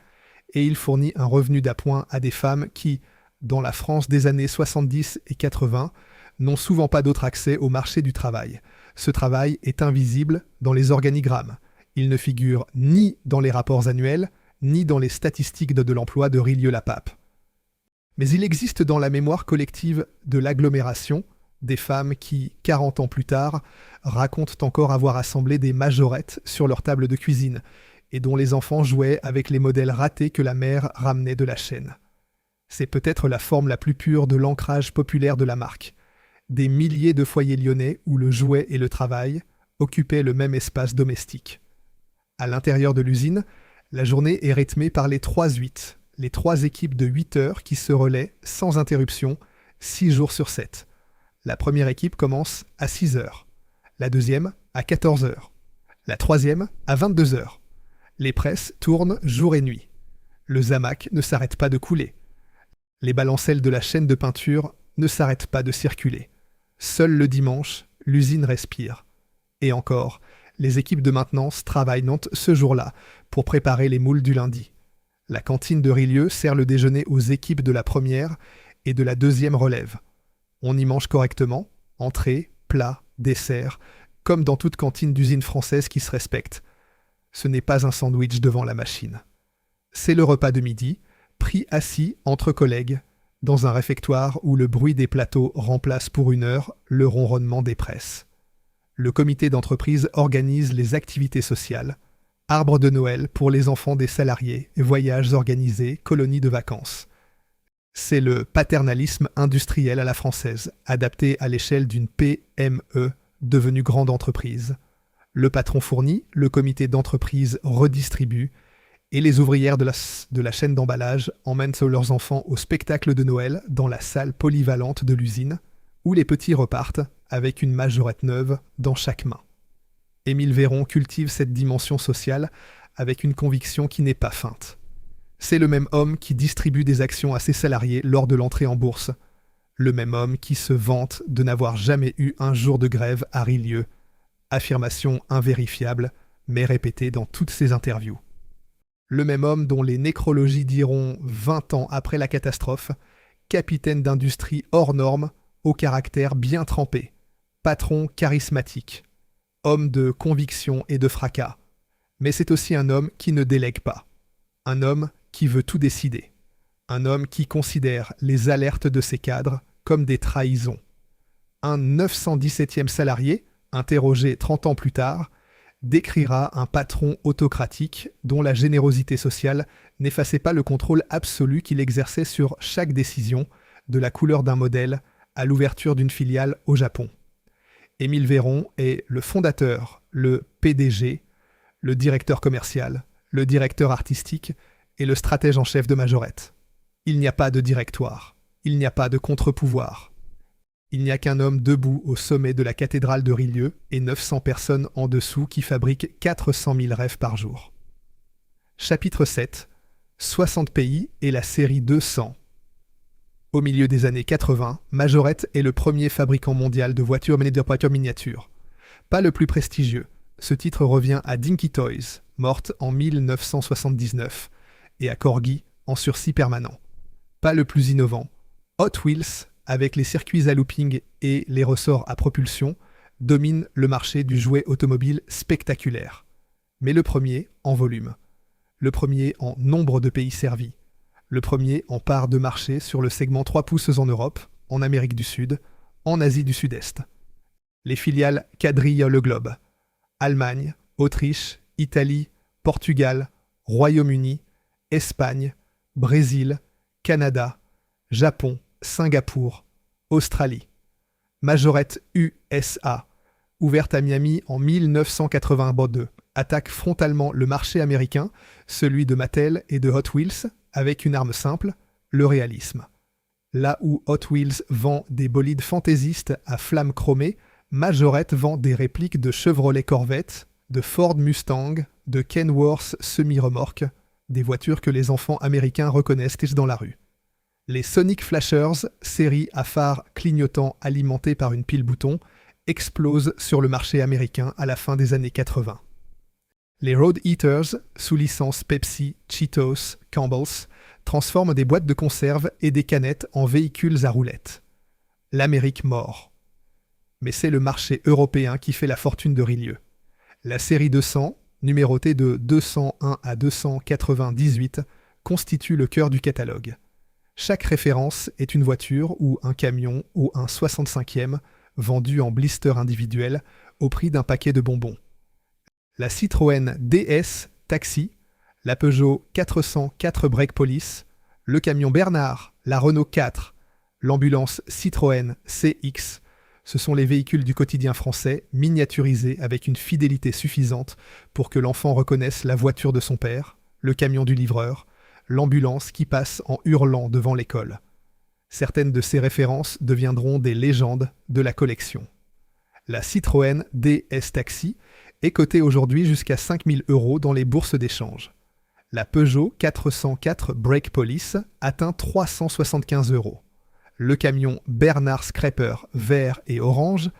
et il fournit un revenu d'appoint à des femmes qui, dans la France des années 70 et 80, n'ont souvent pas d'autre accès au marché du travail. Ce travail est invisible dans les organigrammes. Il ne figure ni dans les rapports annuels, ni dans les statistiques de l'emploi de Rillieux-la-Pape. Mais il existe dans la mémoire collective de l'agglomération des femmes qui, 40 ans plus tard, racontent encore avoir assemblé des majorettes sur leur table de cuisine et dont les enfants jouaient avec les modèles ratés que la mère ramenait de la chaîne. C'est peut-être la forme la plus pure de l'ancrage populaire de la marque. Des milliers de foyers lyonnais où le jouet et le travail occupaient le même espace domestique. À l'intérieur de l'usine, la journée est rythmée par les 3-8, les 3 équipes de 8 heures qui se relaient sans interruption, 6 jours sur 7. La première équipe commence à 6 heures, la deuxième à 14 heures, la troisième à 22 heures. Les presses tournent jour et nuit. Le zamac ne s'arrête pas de couler. Les balancelles de la chaîne de peinture ne s'arrêtent pas de circuler. Seul le dimanche, l'usine respire. Et encore, les équipes de maintenance travaillent ce jour-là pour préparer les moules du lundi. La cantine de Rillieux sert le déjeuner aux équipes de la première et de la deuxième relève. On y mange correctement, entrée, plat, dessert, comme dans toute cantine d'usine française qui se respecte. Ce n'est pas un sandwich devant la machine. C'est le repas de midi, pris assis entre collègues, dans un réfectoire où le bruit des plateaux remplace pour 1 heure le ronronnement des presses. Le comité d'entreprise organise les activités sociales, arbre de Noël pour les enfants des salariés, voyages organisés, colonies de vacances. C'est le paternalisme industriel à la française, adapté à l'échelle d'une PME devenue grande entreprise. Le patron fournit, le comité d'entreprise redistribue, et les ouvrières de la chaîne d'emballage emmènent leurs enfants au spectacle de Noël dans la salle polyvalente de l'usine, où les petits repartent avec une majorette neuve dans chaque main. Émile Véron cultive cette dimension sociale avec une conviction qui n'est pas feinte. C'est le même homme qui distribue des actions à ses salariés lors de l'entrée en bourse. Le même homme qui se vante de n'avoir jamais eu un jour de grève à Rillieux. Affirmation invérifiable, mais répétée dans toutes ses interviews. Le même homme dont les nécrologies diront 20 ans après la catastrophe, capitaine d'industrie hors norme, au caractère bien trempé, patron charismatique, homme de conviction et de fracas. Mais c'est aussi un homme qui ne délègue pas. Un homme qui veut tout décider. Un homme qui considère les alertes de ses cadres comme des trahisons. Un 917e salarié, interrogé 30 ans plus tard, décrira un patron autocratique dont la générosité sociale n'effaçait pas le contrôle absolu qu'il exerçait sur chaque décision, de la couleur d'un modèle à l'ouverture d'une filiale au Japon. Émile Véron est le fondateur, le PDG, le directeur commercial, le directeur artistique et le stratège en chef de Majorette. Il n'y a pas de directoire, il n'y a pas de contre-pouvoir. Il n'y a qu'un homme debout au sommet de la cathédrale de Rillieux et 900 personnes en dessous qui fabriquent 400 000 rêves par jour. Chapitre 7. 60 pays et la série 200. Au milieu des années 80, Majorette est le premier fabricant mondial de voitures miniatures. Pas le plus prestigieux. Ce titre revient à Dinky Toys, morte en 1979, et à Corgi, en sursis permanent. Pas le plus innovant. Hot Wheels, avec les circuits à looping et les ressorts à propulsion, domine le marché du jouet automobile spectaculaire. Mais le premier en volume. Le premier en nombre de pays servis. Le premier en part de marché sur le segment 3 pouces en Europe, en Amérique du Sud, en Asie du Sud-Est. Les filiales quadrillent le globe. Allemagne, Autriche, Italie, Portugal, Royaume-Uni, Espagne, Brésil, Canada, Japon, Singapour, Australie. Majorette USA, ouverte à Miami en 1982, attaque frontalement le marché américain, celui de Mattel et de Hot Wheels, avec une arme simple, le réalisme. Là où Hot Wheels vend des bolides fantaisistes à flammes chromées, Majorette vend des répliques de Chevrolet Corvette, de Ford Mustang, de Kenworth semi-remorque, des voitures que les enfants américains reconnaissent dans la rue. Les Sonic Flashers, série à phares clignotants alimentés par une pile bouton, explosent sur le marché américain à la fin des années 80. Les Road Eaters, sous licence Pepsi, Cheetos, Campbell's, transforment des boîtes de conserve et des canettes en véhicules à roulettes. L'Amérique mord. Mais c'est le marché européen qui fait la fortune de Rillieux. La série 200, numérotés de 201 à 298, constituent le cœur du catalogue. Chaque référence est une voiture ou un camion ou un 65e vendu en blister individuel au prix d'un paquet de bonbons. La Citroën DS Taxi, la Peugeot 404 Break Police, le camion Bernard, la Renault 4, l'ambulance Citroën CX, ce sont les véhicules du quotidien français miniaturisés avec une fidélité suffisante pour que l'enfant reconnaisse la voiture de son père, le camion du livreur, l'ambulance qui passe en hurlant devant l'école. Certaines de ces références deviendront des légendes de la collection. La Citroën DS Taxi est cotée aujourd'hui jusqu'à 5 000 € dans les bourses d'échange. La Peugeot 404 Break Police atteint 375 €. Le camion Bernard Scraper vert et orange,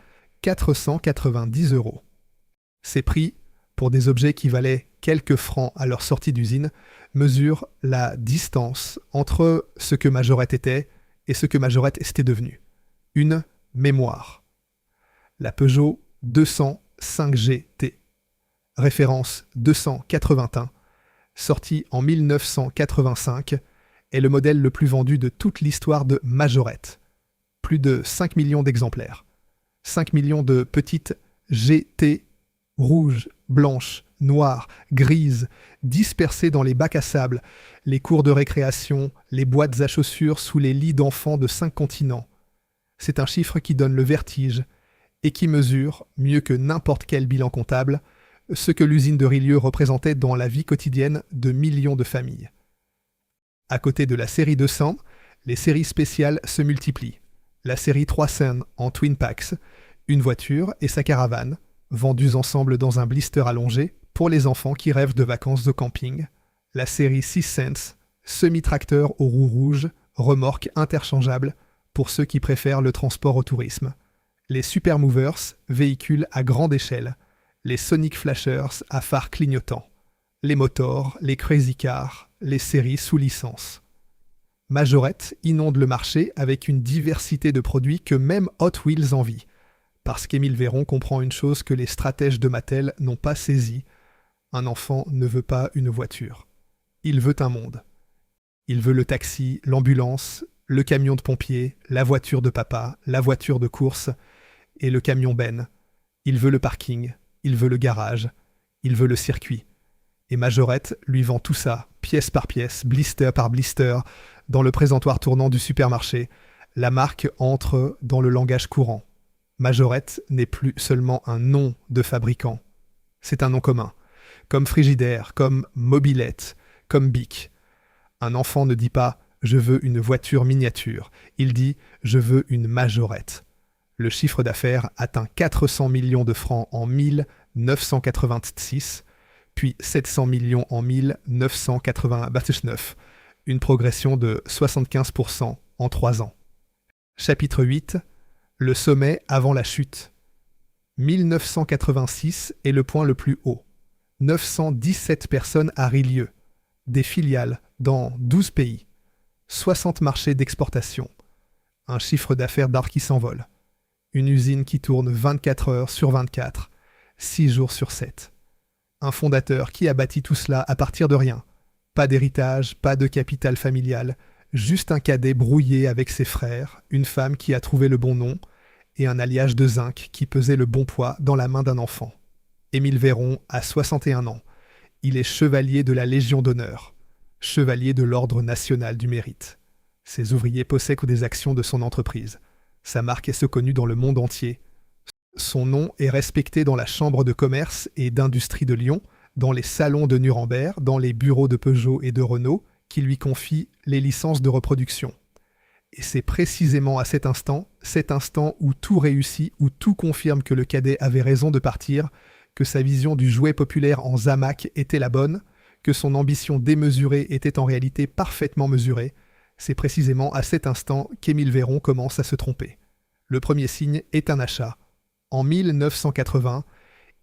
490 €. Ces prix, pour des objets qui valaient quelques francs à leur sortie d'usine, mesurent la distance entre ce que Majorette était et ce que Majorette était devenu. Une mémoire. La Peugeot 205 GT, référence 281, sortie en 1985, est le modèle le plus vendu de toute l'histoire de Majorette. Plus de 5 millions d'exemplaires. 5 millions de petites GT rouges, blanches, noires, grises, dispersées dans les bacs à sable, les cours de récréation, les boîtes à chaussures sous les lits d'enfants de 5 continents. C'est un chiffre qui donne le vertige et qui mesure, mieux que n'importe quel bilan comptable, ce que l'usine de Rilieu représentait dans la vie quotidienne de millions de familles. À côté de la série 200, les séries spéciales se multiplient. La série 300 en Twin Packs, une voiture et sa caravane, vendus ensemble dans un blister allongé pour les enfants qui rêvent de vacances au camping. La série 6 cents, semi-tracteur aux roues rouges, remorque interchangeable pour ceux qui préfèrent le transport au tourisme. Les Super Movers, véhicules à grande échelle. Les Sonic Flashers à phares clignotants. Les Motors, les Crazy Cars, les séries sous licence. Majorette inonde le marché avec une diversité de produits que même Hot Wheels envie. Parce qu'Émile Véron comprend une chose que les stratèges de Mattel n'ont pas saisie. Un enfant ne veut pas une voiture. Il veut un monde. Il veut le taxi, l'ambulance, le camion de pompier, la voiture de papa, la voiture de course et le camion Ben. Il veut le parking, il veut le garage, il veut le circuit. Et Majorette lui vend tout ça, pièce par pièce, blister par blister, dans le présentoir tournant du supermarché. La marque entre dans le langage courant. Majorette n'est plus seulement un nom de fabricant. C'est un nom commun. Comme Frigidaire, comme Mobilette, comme Bic. Un enfant ne dit pas « je veux une voiture miniature », il dit « je veux une Majorette ». Le chiffre d'affaires atteint 400 millions de francs en 1986, puis 700 millions en 1999, une progression de 75% en 3 ans. Chapitre 8. Le sommet avant la chute. 1986 est le point le plus haut. 917 personnes à Rilieu, des filiales dans 12 pays, 60 marchés d'exportation, un chiffre d'affaires d'art qui s'envole, une usine qui tourne 24 heures sur 24, 6 jours sur 7. Un fondateur qui a bâti tout cela à partir de rien. Pas d'héritage, pas de capital familial, juste un cadet brouillé avec ses frères, une femme qui a trouvé le bon nom, et un alliage de zinc qui pesait le bon poids dans la main d'un enfant. Émile Véron a 61 ans. Il est chevalier de la Légion d'honneur, chevalier de l'Ordre national du mérite. Ses ouvriers possèdent des actions de son entreprise. Sa marque est connue dans le monde entier. Son nom est respecté dans la Chambre de commerce et d'industrie de Lyon, dans les salons de Nuremberg, dans les bureaux de Peugeot et de Renault, qui lui confient les licences de reproduction. Et c'est précisément à cet instant où tout réussit, où tout confirme que le cadet avait raison de partir, que sa vision du jouet populaire en Zamac était la bonne, que son ambition démesurée était en réalité parfaitement mesurée. C'est précisément à cet instant qu'Émile Véron commence à se tromper. Le premier signe est un achat. En 1980,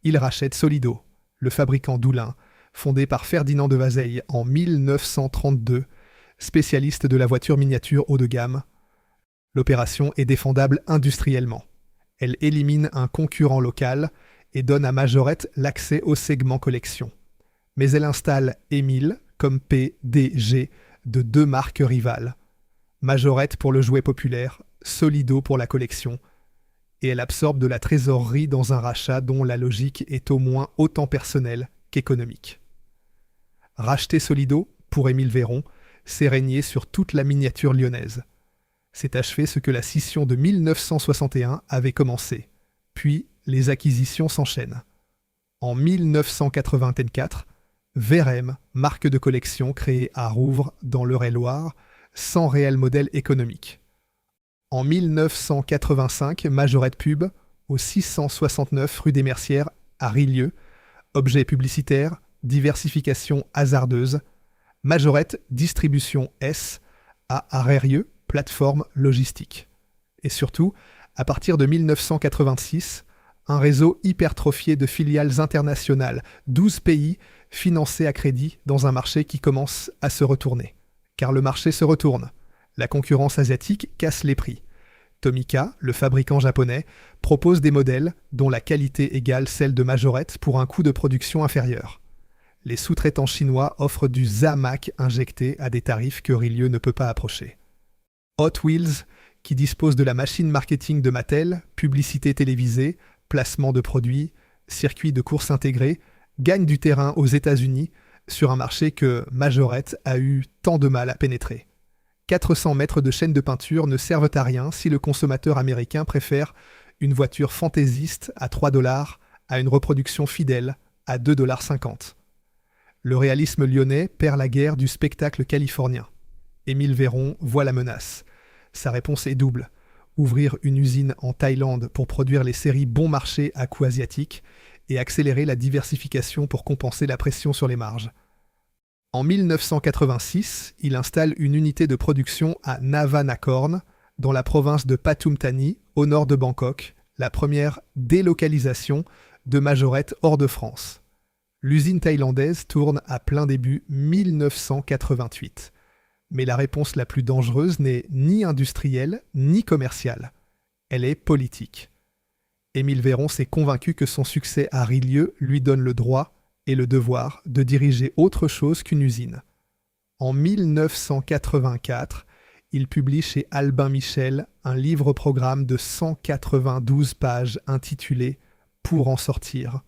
il rachète Solido, le fabricant d'Oulin, fondé par Ferdinand de Vazeille en 1932, spécialiste de la voiture miniature haut de gamme. L'opération est défendable industriellement. Elle élimine un concurrent local et donne à Majorette l'accès au segment collection. Mais elle installe Émile comme PDG de 2 marques rivales. Majorette pour le jouet populaire, Solido pour la collection, et elle absorbe de la trésorerie dans un rachat dont la logique est au moins autant personnelle qu'économique. Racheter Solido, pour Émile Véron, c'est régner sur toute la miniature lyonnaise. C'est achever ce que la scission de 1961 avait commencé. Puis, les acquisitions s'enchaînent. En 1984, Vérem, marque de collection créée à Rouvres, dans l'Eure-et-Loire, sans réel modèle économique. En 1985, Majorette Pub, au 669 rue des Mercières, à Rilieu, objet publicitaire, diversification hasardeuse, Majorette Distribution S, à Arérieux, plateforme logistique. Et surtout, à partir de 1986, un réseau hypertrophié de filiales internationales, 12 pays, financés à crédit dans un marché qui commence à se retourner. Car le marché se retourne. La concurrence asiatique casse les prix. Tomica, le fabricant japonais, propose des modèles dont la qualité égale celle de Majorette pour un coût de production inférieur. Les sous-traitants chinois offrent du Zamac injecté à des tarifs que Rilieu ne peut pas approcher. Hot Wheels, qui dispose de la machine marketing de Mattel, publicité télévisée, placement de produits, circuit de course intégré, gagne du terrain aux États-Unis sur un marché que Majorette a eu tant de mal à pénétrer. 400 mètres de chaîne de peinture ne servent à rien si le consommateur américain préfère une voiture fantaisiste à 3 $ à une reproduction fidèle à 2,50 $. Le réalisme lyonnais perd la guerre du spectacle californien. Émile Véron voit la menace. Sa réponse est double. Ouvrir une usine en Thaïlande pour produire les séries bon marché à coût asiatique et accélérer la diversification pour compenser la pression sur les marges. En 1986, il installe une unité de production à Navanakorn, dans la province de Pathum Thani, au nord de Bangkok, la première délocalisation de Majorette hors de France. L'usine thaïlandaise tourne à plein début 1988. Mais la réponse la plus dangereuse n'est ni industrielle ni commerciale. Elle est politique. Émile Véron s'est convaincu que son succès à Rilieu lui donne le droit et le devoir de diriger autre chose qu'une usine. En 1984, il publie chez Albin Michel un livre-programme de 192 pages intitulé « Pour en sortir »,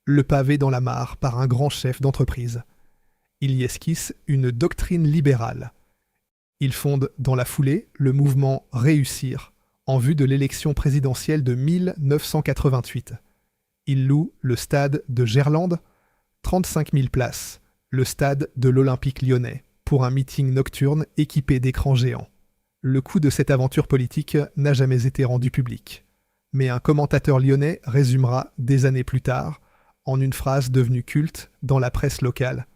le pavé dans la mare par un grand chef d'entreprise. Il y esquisse une doctrine libérale. Il fonde dans la foulée le mouvement Réussir en vue de l'élection présidentielle de 1988. Il loue le stade de Gerland, 35 000 places, le stade de l'Olympique lyonnais, pour un meeting nocturne équipé d'écrans géants. Le coût de cette aventure politique n'a jamais été rendu public. Mais un commentateur lyonnais résumera des années plus tard, en une phrase devenue culte dans la presse locale.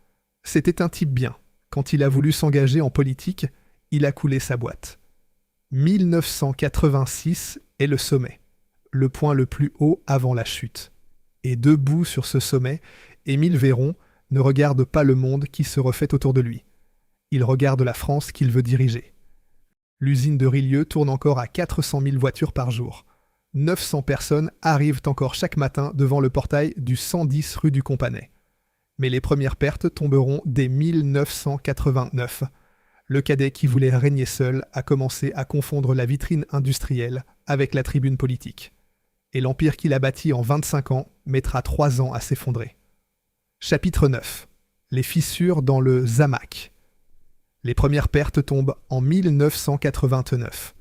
C'était un type bien. Quand il a voulu s'engager en politique, il a coulé sa boîte. 1986 est le sommet, le point le plus haut avant la chute. Et debout sur ce sommet, Émile Véron ne regarde pas le monde qui se refait autour de lui. Il regarde la France qu'il veut diriger. L'usine de Rilieu tourne encore à 400 000 voitures par jour. 900 personnes arrivent encore chaque matin devant le portail du 110 rue du Companais. Mais les premières pertes tomberont dès 1989. Le cadet qui voulait régner seul a commencé à confondre la vitrine industrielle avec la tribune politique. Et l'empire qu'il a bâti en 25 ans mettra 3 ans à s'effondrer. Chapitre 9. Les fissures dans le Zamac. Les premières pertes tombent en 1989.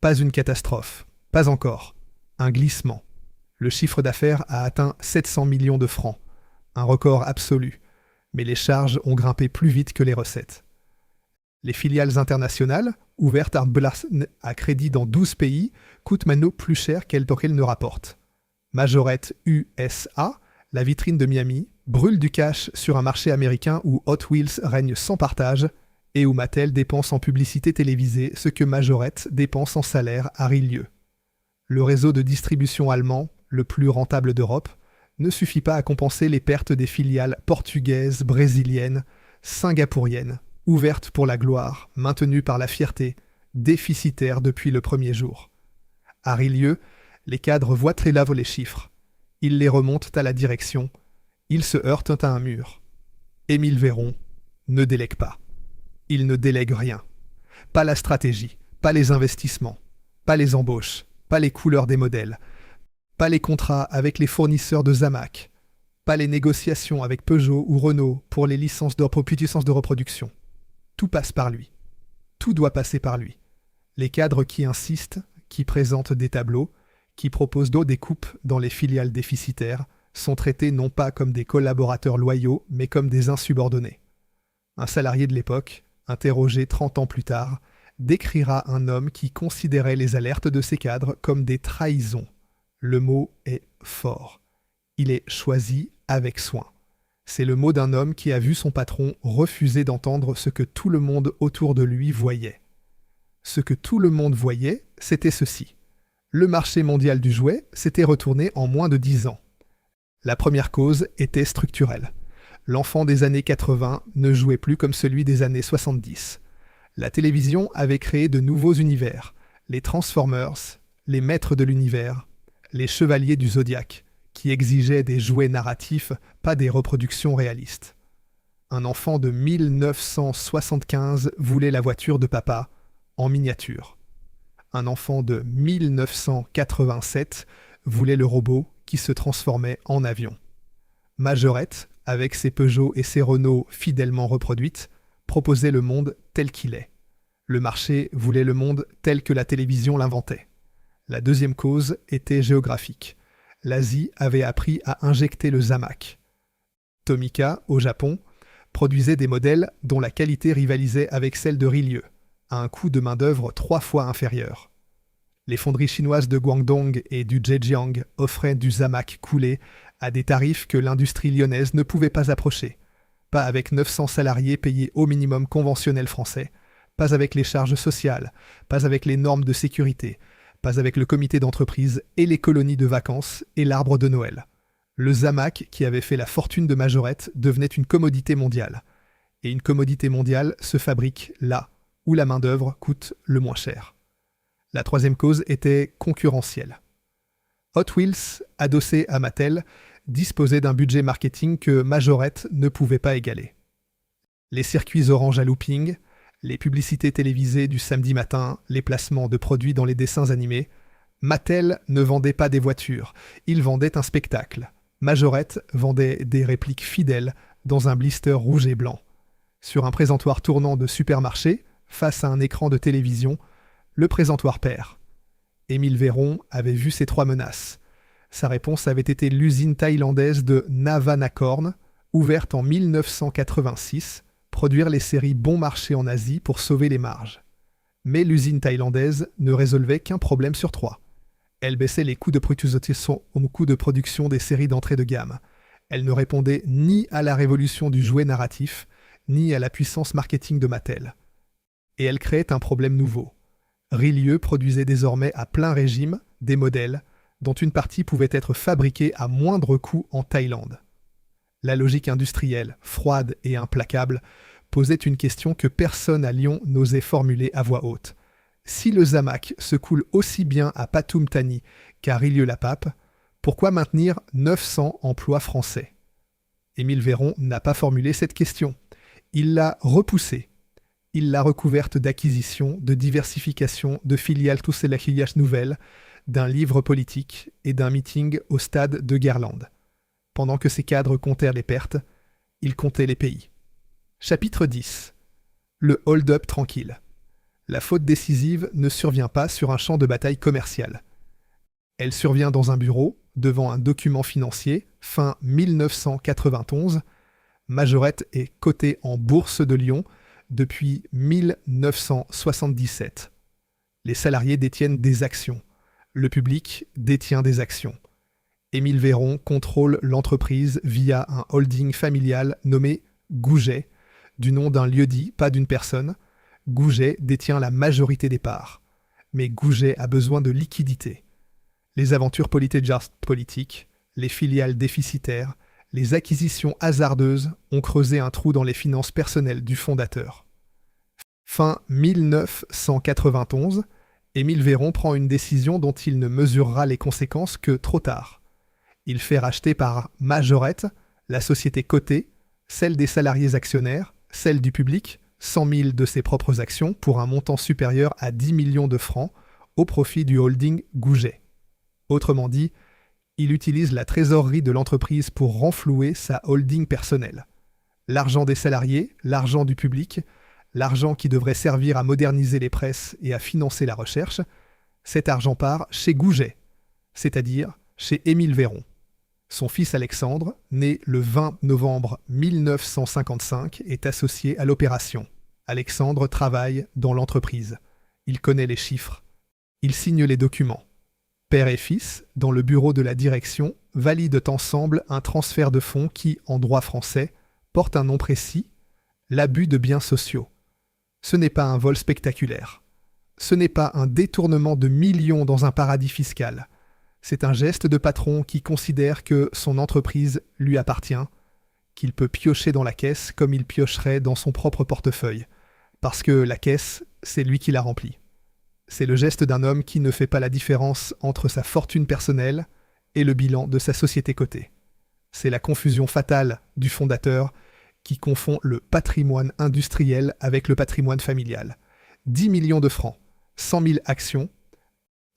Pas une catastrophe, pas encore. Un glissement. Le chiffre d'affaires a atteint 700 millions de francs. Un record absolu. Mais les charges ont grimpé plus vite que les recettes. Les filiales internationales, ouvertes à crédit dans 12 pays, coûtent maintenant plus cher qu'elles ne rapportent. Majorette USA, la vitrine de Miami, brûle du cash sur un marché américain où Hot Wheels règne sans partage et où Mattel dépense en publicité télévisée ce que Majorette dépense en salaire à Rilieu. Le réseau de distribution allemand, le plus rentable d'Europe, ne suffit pas à compenser les pertes des filiales portugaises, brésiliennes, singapouriennes, ouvertes pour la gloire, maintenues par la fierté, déficitaires depuis le premier jour. À Rilieu, les cadres voient très là les chiffres. Ils les remontent à la direction. Ils se heurtent à un mur. Émile Véron ne délègue pas. Il ne délègue rien. Pas la stratégie, pas les investissements, pas les embauches, pas les couleurs des modèles, pas les contrats avec les fournisseurs de Zamac, pas les négociations avec Peugeot ou Renault pour les licences de puissances de reproduction. Tout passe par lui. Tout doit passer par lui. Les cadres qui insistent, qui présentent des tableaux, qui proposent des coupes dans les filiales déficitaires, sont traités non pas comme des collaborateurs loyaux, mais comme des insubordonnés. Un salarié de l'époque, interrogé 30 ans plus tard, décrira un homme qui considérait les alertes de ses cadres comme des trahisons. Le mot est fort. Il est choisi avec soin. C'est le mot d'un homme qui a vu son patron refuser d'entendre ce que tout le monde autour de lui voyait. Ce que tout le monde voyait, c'était ceci. Le marché mondial du jouet s'était retourné en moins de 10 ans. La première cause était structurelle. L'enfant des années 80 ne jouait plus comme celui des années 70. La télévision avait créé de nouveaux univers, les Transformers, les maîtres de l'univers, les chevaliers du Zodiaque, qui exigeaient des jouets narratifs, pas des reproductions réalistes. Un enfant de 1975 voulait la voiture de papa, en miniature. Un enfant de 1987 voulait le robot qui se transformait en avion. Majorette, avec ses Peugeot et ses Renault fidèlement reproduites, proposait le monde tel qu'il est. Le marché voulait le monde tel que la télévision l'inventait. La deuxième cause était géographique. L'Asie avait appris à injecter le Zamac. Tomica, au Japon, produisait des modèles dont la qualité rivalisait avec celle de Rillieux, à un coût de main-d'œuvre 3 fois inférieur. Les fonderies chinoises de Guangdong et du Zhejiang offraient du Zamac coulé à des tarifs que l'industrie lyonnaise ne pouvait pas approcher. Pas avec 900 salariés payés au minimum conventionnel français, pas avec les charges sociales, pas avec les normes de sécurité, pas avec le comité d'entreprise et les colonies de vacances et l'arbre de Noël. Le Zamac, qui avait fait la fortune de Majorette, devenait une commodité mondiale. Et une commodité mondiale se fabrique là où la main-d'œuvre coûte le moins cher. La troisième cause était concurrentielle. Hot Wheels, adossé à Mattel, disposait d'un budget marketing que Majorette ne pouvait pas égaler. Les circuits orange à looping, les publicités télévisées du samedi matin, les placements de produits dans les dessins animés, Mattel ne vendait pas des voitures, il vendait un spectacle. Majorette vendait des répliques fidèles dans un blister rouge et blanc. Sur un présentoir tournant de supermarché, face à un écran de télévision, le présentoir perd. Émile Véron avait vu ces 3 menaces. Sa réponse avait été l'usine thaïlandaise de Navanakorn, ouverte en 1986, produire les séries bon marché en Asie pour sauver les marges. Mais l'usine thaïlandaise ne résolvait qu'un problème sur 3. Elle baissait les coûts de production des séries d'entrée de gamme. Elle ne répondait ni à la révolution du jouet narratif, ni à la puissance marketing de Mattel. Et elle créait un problème nouveau. Rillieux produisait désormais à plein régime des modèles dont une partie pouvait être fabriquée à moindre coût en Thaïlande. La logique industrielle, froide et implacable, posait une question que personne à Lyon n'osait formuler à voix haute. Si le Zamac se coule aussi bien à Pathum Thani qu'à Rillieux-la-Pape, pourquoi maintenir 900 emplois français ? Émile Véron n'a pas formulé cette question. Il l'a repoussée. Il l'a recouverte d'acquisitions, de diversification, de filiales tous et la filiale nouvelle, d'un livre politique et d'un meeting au stade de Guerlande. Pendant que ses cadres comptèrent les pertes, il comptait les pays. Chapitre 10. Le hold-up tranquille. La faute décisive ne survient pas sur un champ de bataille commercial. Elle survient dans un bureau, devant un document financier, fin 1991. Majorette est cotée en bourse de Lyon depuis 1977. Les salariés détiennent des actions. Le public détient des actions. Émile Véron contrôle l'entreprise via un holding familial nommé Goujet, du nom d'un lieu-dit, pas d'une personne. Goujet détient la majorité des parts. Mais Goujet a besoin de liquidités. Les aventures politiques, les filiales déficitaires, les acquisitions hasardeuses ont creusé un trou dans les finances personnelles du fondateur. Fin 1991, Émile Véron prend une décision dont il ne mesurera les conséquences que trop tard. Il fait racheter par Majorette, la société cotée, celle des salariés actionnaires, celle du public, 100 000 de ses propres actions pour un montant supérieur à 10 millions de francs au profit du holding Goujet. Autrement dit, il utilise la trésorerie de l'entreprise pour renflouer sa holding personnelle. L'argent des salariés, l'argent du public, l'argent qui devrait servir à moderniser les presses et à financer la recherche, cet argent part chez Goujet, c'est-à-dire chez Émile Véron. Son fils Alexandre, né le 20 novembre 1955, est associé à l'opération. Alexandre travaille dans l'entreprise. Il connaît les chiffres. Il signe les documents. Père et fils, dans le bureau de la direction, valident ensemble un transfert de fonds qui, en droit français, porte un nom précis, l'abus de biens sociaux. Ce n'est pas un vol spectaculaire. Ce n'est pas un détournement de millions dans un paradis fiscal. C'est un geste de patron qui considère que son entreprise lui appartient, qu'il peut piocher dans la caisse comme il piocherait dans son propre portefeuille, parce que la caisse, c'est lui qui la remplit. C'est le geste d'un homme qui ne fait pas la différence entre sa fortune personnelle et le bilan de sa société cotée. C'est la confusion fatale du fondateur qui confond le patrimoine industriel avec le patrimoine familial. 10 millions de francs, 100 000 actions,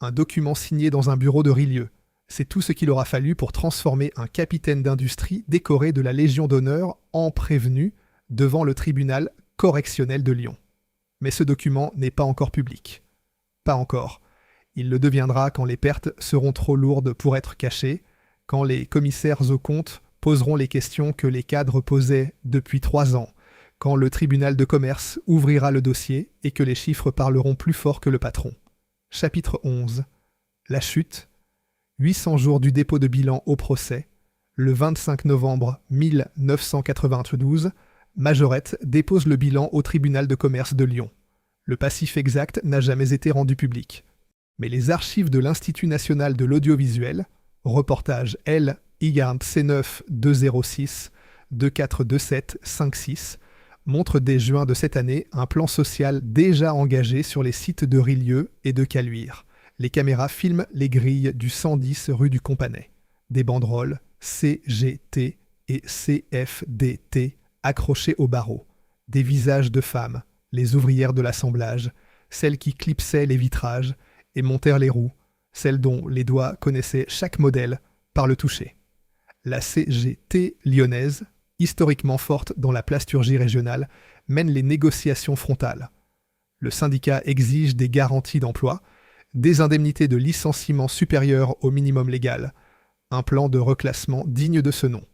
un document signé dans un bureau de Rilieu. C'est tout ce qu'il aura fallu pour transformer un capitaine d'industrie décoré de la Légion d'honneur en prévenu devant le tribunal correctionnel de Lyon. Mais ce document n'est pas encore public. Pas encore. Il le deviendra quand les pertes seront trop lourdes pour être cachées, quand les commissaires aux comptes poseront les questions que les cadres posaient depuis 3 ans, quand le tribunal de commerce ouvrira le dossier et que les chiffres parleront plus fort que le patron. Chapitre 11. La chute. 800 jours du dépôt de bilan au procès. Le 25 novembre 1992, Majorette dépose le bilan au tribunal de commerce de Lyon. Le passif exact n'a jamais été rendu public. Mais les archives de l'Institut national de l'audiovisuel, reportage L. IGARD C9 206 2427 56, montrent dès juin de cette année un plan social déjà engagé sur les sites de Rilieu et de Caluire. Les caméras filment les grilles du 110 rue du Companais. Des banderoles CGT et CFDT accrochées au barreau. Des visages de femmes, les ouvrières de l'assemblage, celles qui clipsaient les vitrages et montèrent les roues, celles dont les doigts connaissaient chaque modèle par le toucher. La CGT lyonnaise, historiquement forte dans la plasturgie régionale, mène les négociations frontales. Le syndicat exige des garanties d'emploi, des indemnités de licenciement supérieures au minimum légal, un plan de reclassement digne de ce nom.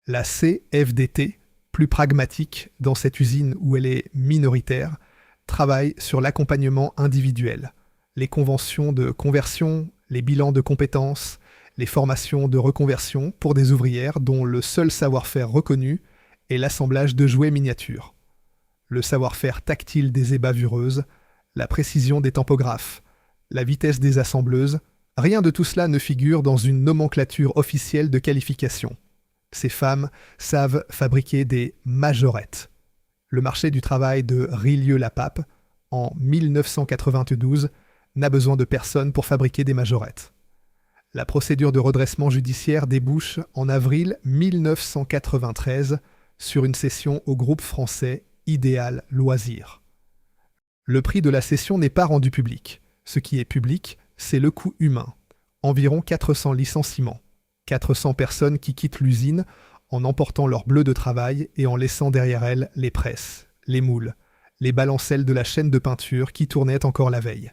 La CFDT, plus pragmatique dans cette usine où elle est minoritaire, travaille sur l'accompagnement individuel, les conventions de conversion, les bilans de compétences, les formations de reconversion pour des ouvrières dont le seul savoir-faire reconnu est l'assemblage de jouets miniatures. Le savoir-faire tactile des ébavureuses, la précision des tampographes, la vitesse des assembleuses, rien de tout cela ne figure dans une nomenclature officielle de qualification. Ces femmes savent fabriquer des majorettes. Le marché du travail de Rilieu-la-Pape, en 1992, n'a besoin de personne pour fabriquer des majorettes. La procédure de redressement judiciaire débouche en avril 1993 sur une cession au groupe français Idéal Loisirs. Le prix de la cession n'est pas rendu public. Ce qui est public, c'est le coût humain. Environ 400 licenciements. 400 personnes qui quittent l'usine en emportant leur bleu de travail et en laissant derrière elles les presses, les moules, les balancelles de la chaîne de peinture qui tournaient encore la veille.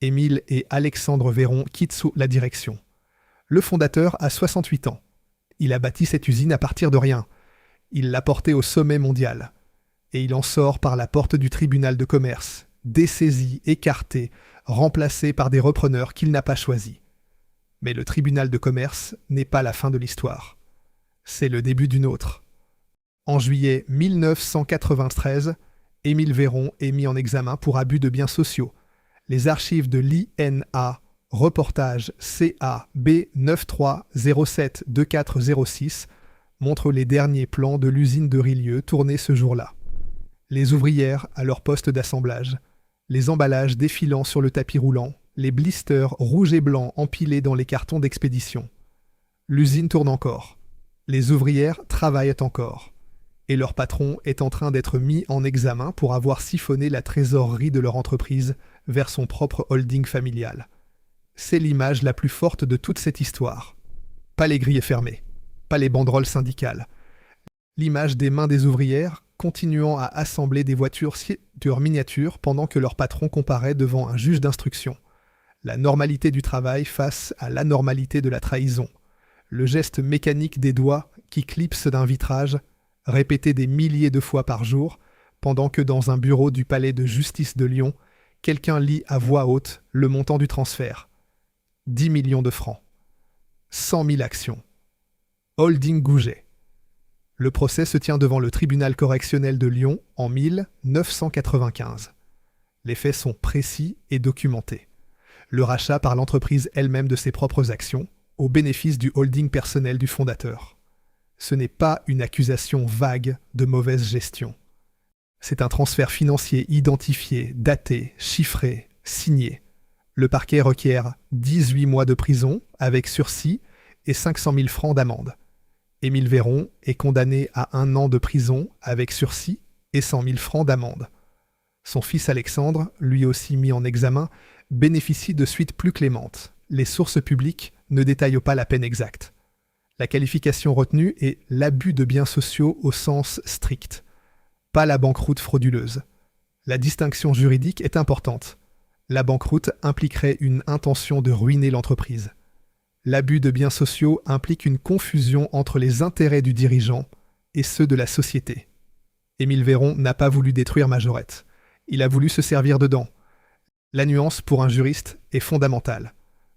Émile et Alexandre Véron quittent la direction. Le fondateur a 68 ans. Il a bâti cette usine à partir de rien. Il l'a portée au sommet mondial. Et il en sort par la porte du tribunal de commerce, dessaisi, écarté, remplacé par des repreneurs qu'il n'a pas choisis. Mais le tribunal de commerce n'est pas la fin de l'histoire. C'est le début d'une autre. En juillet 1993, Émile Véron est mis en examen pour abus de biens sociaux. Les archives de l'INA, reportage CA B93072406, montrent les derniers plans de l'usine de Rilieu tournés ce jour-là. Les ouvrières à leur poste d'assemblage, les emballages défilant sur le tapis roulant, les blisters rouges et blancs empilés dans les cartons d'expédition. L'usine tourne encore. Les ouvrières travaillent encore. Et leur patron est en train d'être mis en examen pour avoir siphonné la trésorerie de leur entreprise vers son propre holding familial. C'est l'image la plus forte de toute cette histoire. Pas les grilles fermées, pas les banderoles syndicales. L'image des mains des ouvrières continuant à assembler des voitures miniatures pendant que leur patron comparaît devant un juge d'instruction. La normalité du travail face à l'anormalité de la trahison. Le geste mécanique des doigts qui clipsent d'un vitrage, répété des milliers de fois par jour, pendant que dans un bureau du palais de justice de Lyon, quelqu'un lit à voix haute le montant du transfert. 10 millions de francs. 100 000 actions. Holding Gouget. Le procès se tient devant le tribunal correctionnel de Lyon en 1995. Les faits sont précis et documentés. Le rachat par l'entreprise elle-même de ses propres actions, au bénéfice du holding personnel du fondateur. Ce n'est pas une accusation vague de mauvaise gestion. C'est un transfert financier identifié, daté, chiffré, signé. Le parquet requiert 18 mois de prison avec sursis et 500 000 francs d'amende. Émile Véron est condamné à 1 an de prison avec sursis et 100 000 francs d'amende. Son fils Alexandre, lui aussi mis en examen, bénéficie de suites plus clémentes. Les sources publiques ne détaillent pas la peine exacte. La qualification retenue est l'abus de biens sociaux au sens strict, pas la banqueroute frauduleuse. La distinction juridique est importante. La banqueroute impliquerait une intention de ruiner l'entreprise. L'abus de biens sociaux implique une confusion entre les intérêts du dirigeant et ceux de la société. Émile Véron n'a pas voulu détruire Majorette. Il a voulu se servir dedans. La nuance pour un juriste est fondamentale.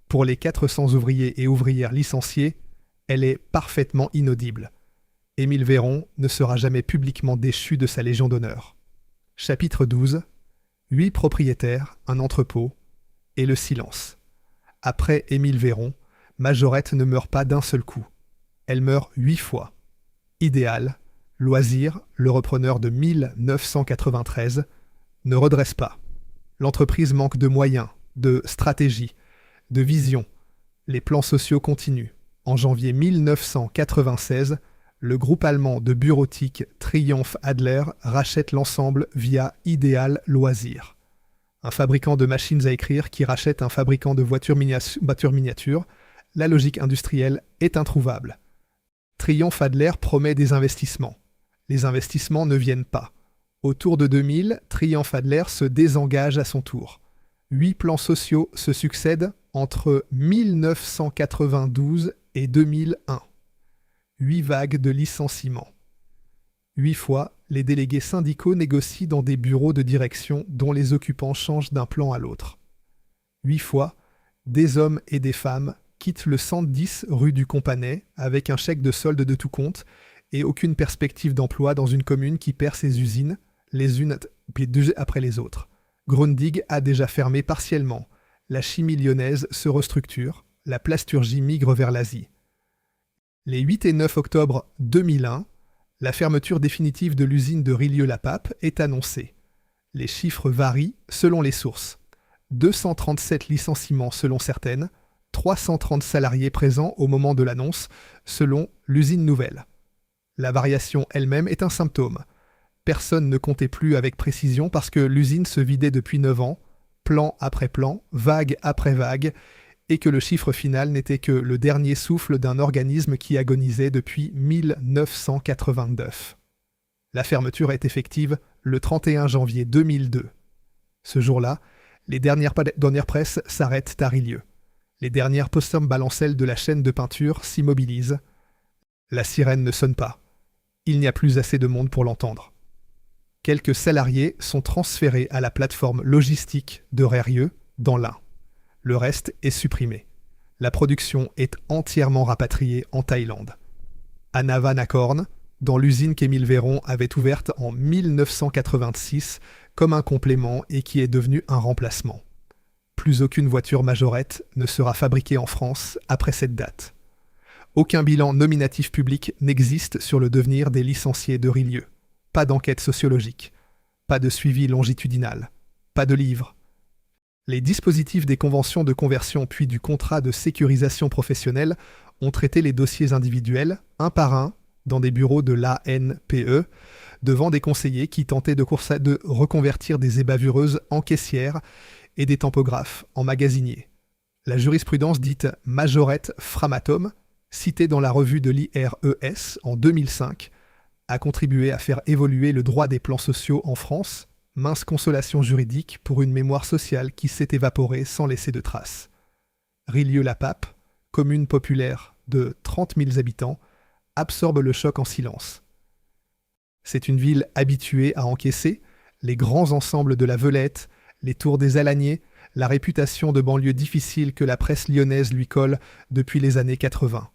Pour les 400 ouvriers et ouvrières licenciés, elle est parfaitement inaudible. Émile Véron ne sera jamais publiquement déchu de sa Légion d'honneur. Chapitre 12. 8 propriétaires, un entrepôt, et le silence. Après Émile Véron, Majorette ne meurt pas d'un seul coup. Elle meurt 8 fois. Idéal, Loisir, le repreneur de 1993, ne redresse pas. L'entreprise manque de moyens, de stratégie, de vision. Les plans sociaux continuent. En janvier 1996, le groupe allemand de bureautique Triumph Adler rachète l'ensemble via Ideal Loisir. Un fabricant de machines à écrire qui rachète un fabricant de voitures miniatures, la logique industrielle est introuvable. Triumph Adler promet des investissements. Les investissements ne viennent pas. Autour de 2000, Triumph Adler se désengage à son tour. 8 plans sociaux se succèdent entre 1992 et 2001. 8 vagues de licenciements. 8 fois, les délégués syndicaux négocient dans des bureaux de direction dont les occupants changent d'un plan à l'autre. 8 fois, des hommes et des femmes quittent le 110 rue du Companais avec un chèque de solde de tout compte et aucune perspective d'emploi dans une commune qui perd ses usines, les unes après les autres. Grundig a déjà fermé partiellement. La chimie lyonnaise se restructure. La plasturgie migre vers l'Asie. Les 8 et 9 octobre 2001, la fermeture définitive de l'usine de Rillieux-la-Pape est annoncée. Les chiffres varient selon les sources. 237 licenciements selon certaines, 330 salariés présents au moment de l'annonce selon l'usine nouvelle. La variation elle-même est un symptôme. Personne ne comptait plus avec précision parce que l'usine se vidait depuis 9 ans, plan après plan, vague après vague, et que le chiffre final n'était que le dernier souffle d'un organisme qui agonisait depuis 1989. La fermeture est effective le 31 janvier 2002. Ce jour-là, les dernières presses s'arrêtent à Rillieux. Les dernières postums balancelles de la chaîne de peinture s'immobilisent. La sirène ne sonne pas. Il n'y a plus assez de monde pour l'entendre. Quelques salariés sont transférés à la plateforme logistique de Rérieux, dans l'Ain. Le reste est supprimé. La production est entièrement rapatriée en Thaïlande. À Navan-à-Corne, dans l'usine qu'Émile Véron avait ouverte en 1986 comme un complément et qui est devenue un remplacement. Plus aucune voiture Majorette ne sera fabriquée en France après cette date. Aucun bilan nominatif public n'existe sur le devenir des licenciés de Rillieux. Pas d'enquête sociologique, pas de suivi longitudinal, pas de livre. Les dispositifs des conventions de conversion puis du contrat de sécurisation professionnelle ont traité les dossiers individuels, un par un, dans des bureaux de l'ANPE, devant des conseillers qui tentaient de reconvertir des ébavureuses en caissières et des tampographes en magasiniers. La jurisprudence dite majorette framatome, citée dans la revue de l'IRES en 2005, a contribué à faire évoluer le droit des plans sociaux en France, mince consolation juridique pour une mémoire sociale qui s'est évaporée sans laisser de traces. Rillieux-la-Pape, commune populaire de 30 000 habitants, absorbe le choc en silence. C'est une ville habituée à encaisser les grands ensembles de la Velette, les tours des Alaniers, la réputation de banlieue difficile que la presse lyonnaise lui colle depuis les années 80.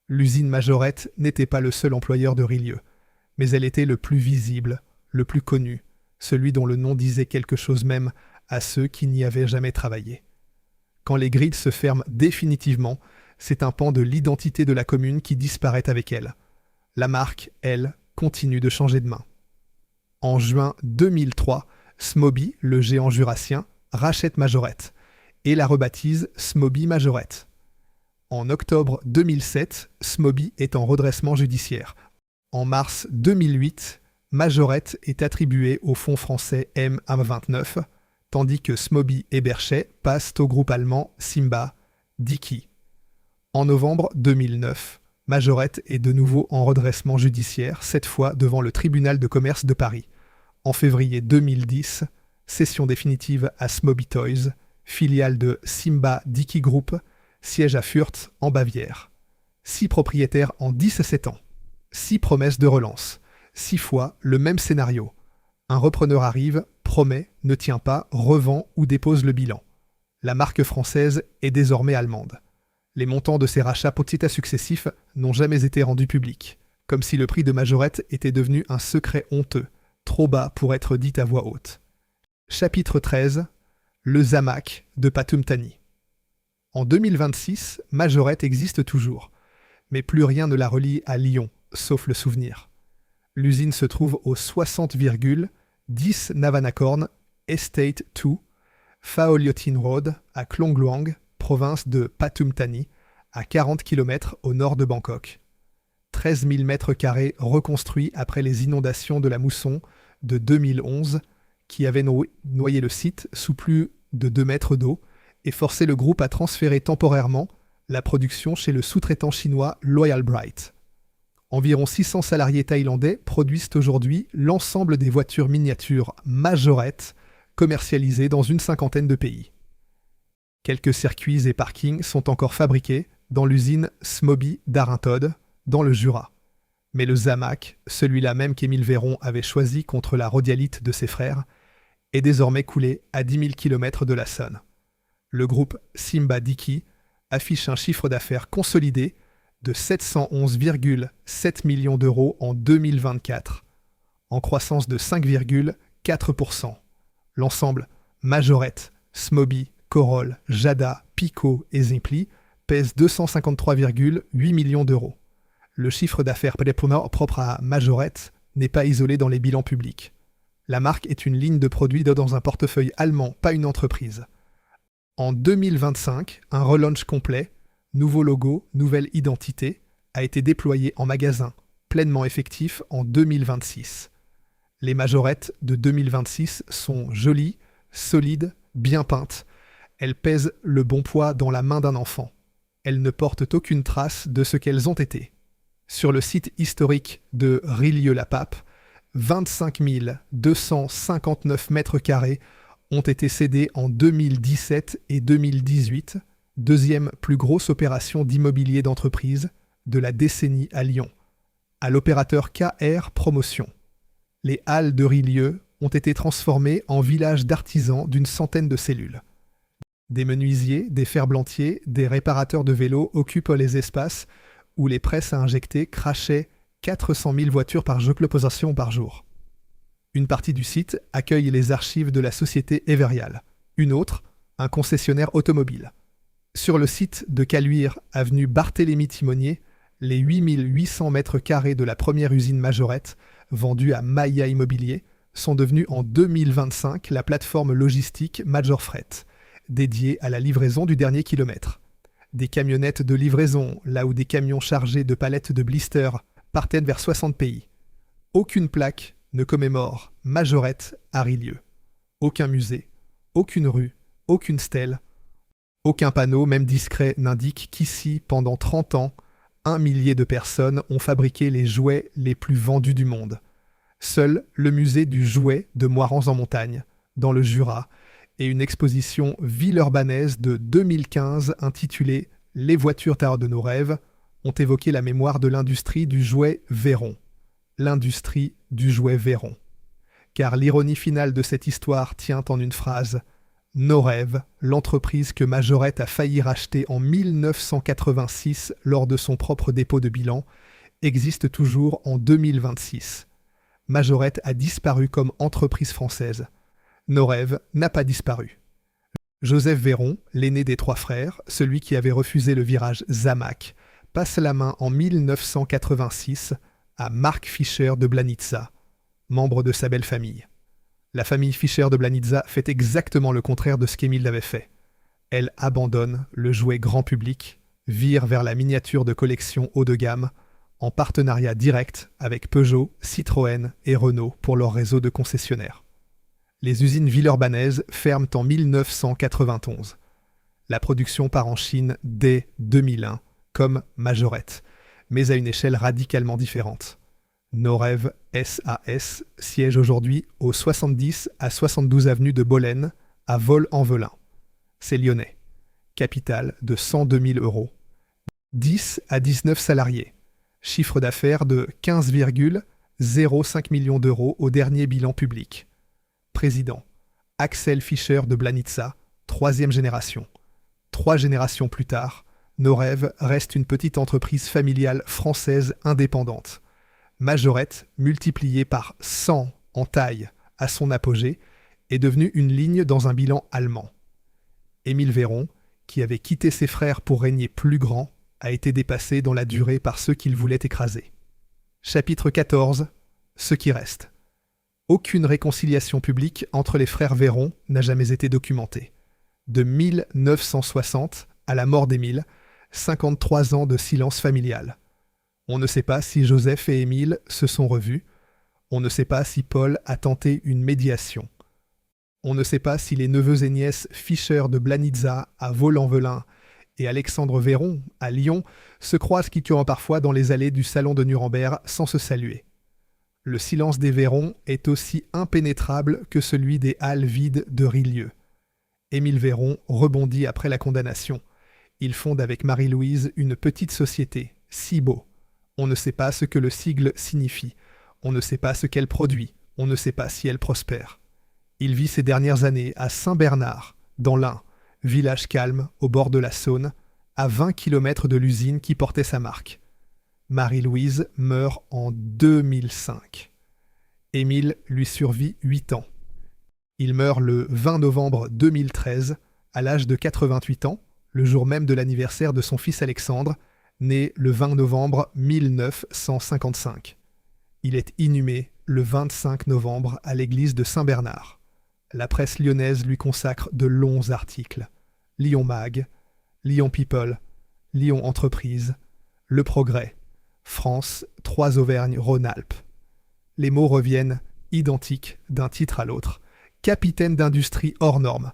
L'usine Majorette n'était pas le seul employeur de Rillieux, mais elle était le plus visible, le plus connu, celui dont le nom disait quelque chose même à ceux qui n'y avaient jamais travaillé. Quand les grilles se ferment définitivement, c'est un pan de l'identité de la commune qui disparaît avec elle. La marque, elle, continue de changer de main. En juin 2003, Smoby, le géant jurassien, rachète Majorette et la rebaptise Smoby Majorette. En octobre 2007, Smoby est en redressement judiciaire. En mars 2008, Majorette est attribuée au fonds français M129, tandis que Smoby et Berchet passent au groupe allemand Simba Dickey. En novembre 2009, Majorette est de nouveau en redressement judiciaire, cette fois devant le tribunal de commerce de Paris. En février 2010, cession définitive à Smoby Toys, filiale de Simba Dickey Group, siège à Fürth en Bavière. 6 propriétaires en 17 ans. 6 promesses de relance. 6 fois le même scénario. Un repreneur arrive, promet, ne tient pas, revend ou dépose le bilan. La marque française est désormais allemande. Les montants de ces rachats potitas successifs n'ont jamais été rendus publics, comme si le prix de Majorette était devenu un secret honteux, trop bas pour être dit à voix haute. Chapitre 13. Le Zamac de Pathum Thani. En 2026, Majorette existe toujours, mais plus rien ne la relie à Lyon, sauf le souvenir. L'usine se trouve au 60,10 Navanakorn, Estate 2, Faoliotin Road, à Klongluang, province de Pathum Thani, à 40 km au nord de Bangkok. 13 000 m² reconstruits après les inondations de la mousson de 2011, qui avaient noyé le site sous plus de 2 mètres d'eau et forcé le groupe à transférer temporairement la production chez le sous-traitant chinois Loyal Bright. Environ 600 salariés thaïlandais produisent aujourd'hui l'ensemble des voitures miniatures Majorette commercialisées dans une cinquantaine de pays. Quelques circuits et parkings sont encore fabriqués dans l'usine Smoby d'Arintode, dans le Jura. Mais le Zamac, celui-là même qu'Émile Véron avait choisi contre la rhodialite de ses frères, est désormais coulé à 10 000 km de la Saône. Le groupe Simba Dickey affiche un chiffre d'affaires consolidé de 711,7 millions d'euros en 2024, en croissance de 5,4%. L'ensemble Majorette, Smoby, Corolle, Jada, Pico et Zimpli pèse 253,8 millions d'euros. Le chiffre d'affaires propre à Majorette n'est pas isolé dans les bilans publics. La marque est une ligne de produits dans un portefeuille allemand, pas une entreprise. En 2025, un relaunch complet, nouveau logo, nouvelle identité, a été déployé en magasin, pleinement effectif en 2026. Les Majorettes de 2026 sont jolies, solides, bien peintes. Elles pèsent le bon poids dans la main d'un enfant. Elles ne portent aucune trace de ce qu'elles ont été. Sur le site historique de Rillieux-la-Pape, 25 259 m² ont été cédés en 2017 et 2018, deuxième plus grosse opération d'immobilier d'entreprise de la décennie à Lyon, à l'opérateur KR Promotion. Les halles de Rillieux ont été transformées en village d'artisans d'une centaine de cellules. Des menuisiers, des ferblantiers, des réparateurs de vélos occupent les espaces où les presses à injecter crachaient 400 000 voitures par jour. Une partie du site accueille les archives de la société Everial, une autre, un concessionnaire automobile. Sur le site de Caluire, avenue Barthélemy-Timonier, les 8800 m² de la première usine Majorette, vendue à Maya Immobilier, sont devenus en 2025 la plateforme logistique Major Fret, dédiée à la livraison du dernier kilomètre. des camionnettes de livraison, là où des camions chargés de palettes de blisters partaient vers 60 pays. Aucune plaque ne commémore Majorette à Rilieu. Aucun musée, aucune rue, aucune stèle, aucun panneau, même discret, n'indique qu'ici, pendant 30 ans, 1 millier de personnes ont fabriqué les jouets les plus vendus du monde. Seul le musée du jouet de Moirans-en-Montagne, dans le Jura, et une exposition villeurbanaise de 2015 intitulée « Les voitures tard de nos rêves » ont évoqué la mémoire de l'industrie du jouet Véron. L'industrie du jouet Véron. Car l'ironie finale de cette histoire tient en une phrase « Nos rêves, l'entreprise que Majorette a failli racheter en 1986 lors de son propre dépôt de bilan, existe toujours en 2026. Majorette a disparu comme entreprise française. Nos rêves n'a pas disparu. » Joseph Véron, l'aîné des trois frères, celui qui avait refusé le virage Zamac, passe la main en 1986 à Marc Fischer de Blanitza, membre de sa belle famille. La famille Fischer de Blanitza fait exactement le contraire de ce qu'Émile avait fait. Elle abandonne le jouet grand public, vire vers la miniature de collection haut de gamme, en partenariat direct avec Peugeot, Citroën et Renault pour leur réseau de concessionnaires. Les usines villeurbanaises ferment en 1991. La production part en Chine dès 2001, comme Majorette, mais à une échelle radicalement différente. Nos rêves SAS siège aujourd'hui au 70 à 72 avenue de Bolène, à Vol-en-Velin. C'est lyonnais. Capital de 102 000 €. 10 à 19 salariés. Chiffre d'affaires de 15,05 millions d'euros au dernier bilan public. Président, Axel Fischer de Blanitza, 3e génération. 3 générations plus tard, Nos rêves restent une petite entreprise familiale française indépendante. Majorette, multipliée par 100 en taille à son apogée, est devenue une ligne dans un bilan allemand. Émile Véron, qui avait quitté ses frères pour régner plus grand, a été dépassé dans la durée par ceux qu'il voulait écraser. Chapitre 14. Ce qui reste. Aucune réconciliation publique entre les frères Véron n'a jamais été documentée. De 1960 à la mort d'Émile, 53 ans de silence familial. On ne sait pas si Joseph et Émile se sont revus. On ne sait pas si Paul a tenté une médiation. On ne sait pas si les neveux et nièces Fischer de Blanitza à Vol-en-Velin et Alexandre Véron à Lyon se croisent quiquant parfois dans les allées du salon de Nuremberg sans se saluer. Le silence des Véron est aussi impénétrable que celui des halles vides de Rilieu. Émile Véron rebondit après la condamnation. Il fonde avec Marie-Louise une petite société, Cibo. On ne sait pas ce que le sigle signifie. On ne sait pas ce qu'elle produit. On ne sait pas si elle prospère. Il vit ses dernières années à Saint-Bernard, dans l'Ain, village calme au bord de la Saône, à 20 km de l'usine qui portait sa marque. Marie-Louise meurt en 2005. Émile lui survit 8 ans. Il meurt le 20 novembre 2013, à l'âge de 88 ans, le jour même de l'anniversaire de son fils Alexandre, né le 20 novembre 1955. Il est inhumé le 25 novembre à l'église de Saint-Bernard. La presse lyonnaise lui consacre de longs articles. Lyon Mag, Lyon People, Lyon Entreprise, Le Progrès, France, 3 Auvergne-Rhône-Alpes. Les mots reviennent identiques d'un titre à l'autre. Capitaine d'industrie hors norme,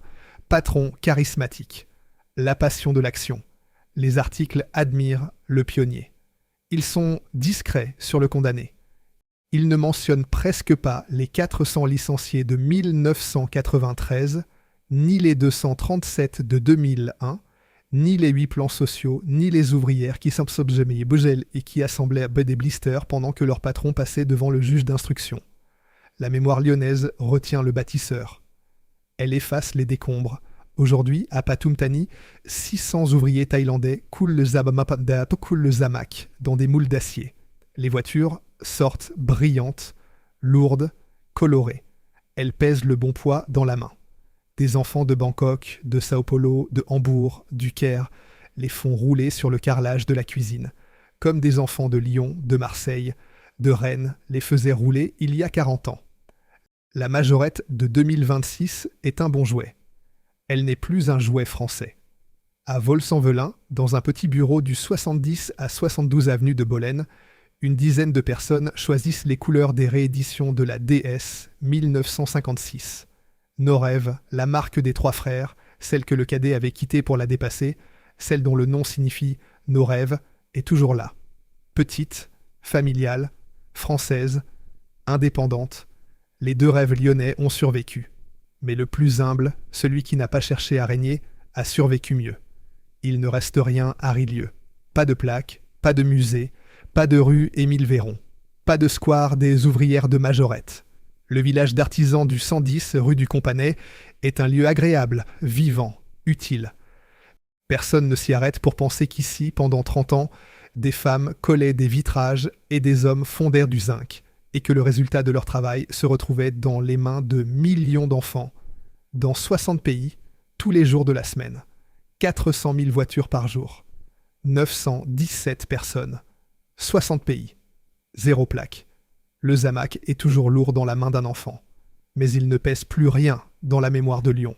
patron charismatique, la passion de l'action. Les articles admirent le pionnier. Ils sont discrets sur le condamné. Ils ne mentionnent presque pas les 400 licenciés de 1993, ni les 237 de 2001, ni les 8 plans sociaux, ni les ouvrières qui s'absobjemaient Bogel et qui assemblaient des blisters pendant que leur patron passait devant le juge d'instruction. La mémoire lyonnaise retient le bâtisseur. Elle efface les décombres. Aujourd'hui, à Pathum Thani, 600 ouvriers thaïlandais coulent le Zamac dans des moules d'acier. Les voitures sortent brillantes, lourdes, colorées. Elles pèsent le bon poids dans la main. Des enfants de Bangkok, de Sao Paulo, de Hambourg, du Caire les font rouler sur le carrelage de la cuisine, comme des enfants de Lyon, de Marseille, de Rennes les faisaient rouler il y a 40 ans. La Majorette de 2026 est un bon jouet. Elle n'est plus un jouet français. À Vol-en-Velin, dans un petit bureau du 70 à 72 avenue de Bolène, une dizaine de personnes choisissent les couleurs des rééditions de la DS 1956. Norève, la marque des trois frères, celle que le cadet avait quittée pour la dépasser, celle dont le nom signifie nos rêves, est toujours là. Petite, familiale, française, indépendante, les deux rêves lyonnais ont survécu. Mais le plus humble, celui qui n'a pas cherché à régner, a survécu mieux. Il ne reste rien à Rilieu. Pas de plaque, pas de musée, pas de rue Émile Véron, pas de square des ouvrières de Majorette. Le village d'artisans du 110 rue du Companais est un lieu agréable, vivant, utile. Personne ne s'y arrête pour penser qu'ici, pendant 30 ans, des femmes collaient des vitrages et des hommes fondèrent du zinc, et que le résultat de leur travail se retrouvait dans les mains de millions d'enfants, dans 60 pays, tous les jours de la semaine. 400 000 voitures par jour, 917 personnes, 60 pays, 0 plaque. Le Zamac est toujours lourd dans la main d'un enfant, mais il ne pèse plus rien dans la mémoire de Lyon.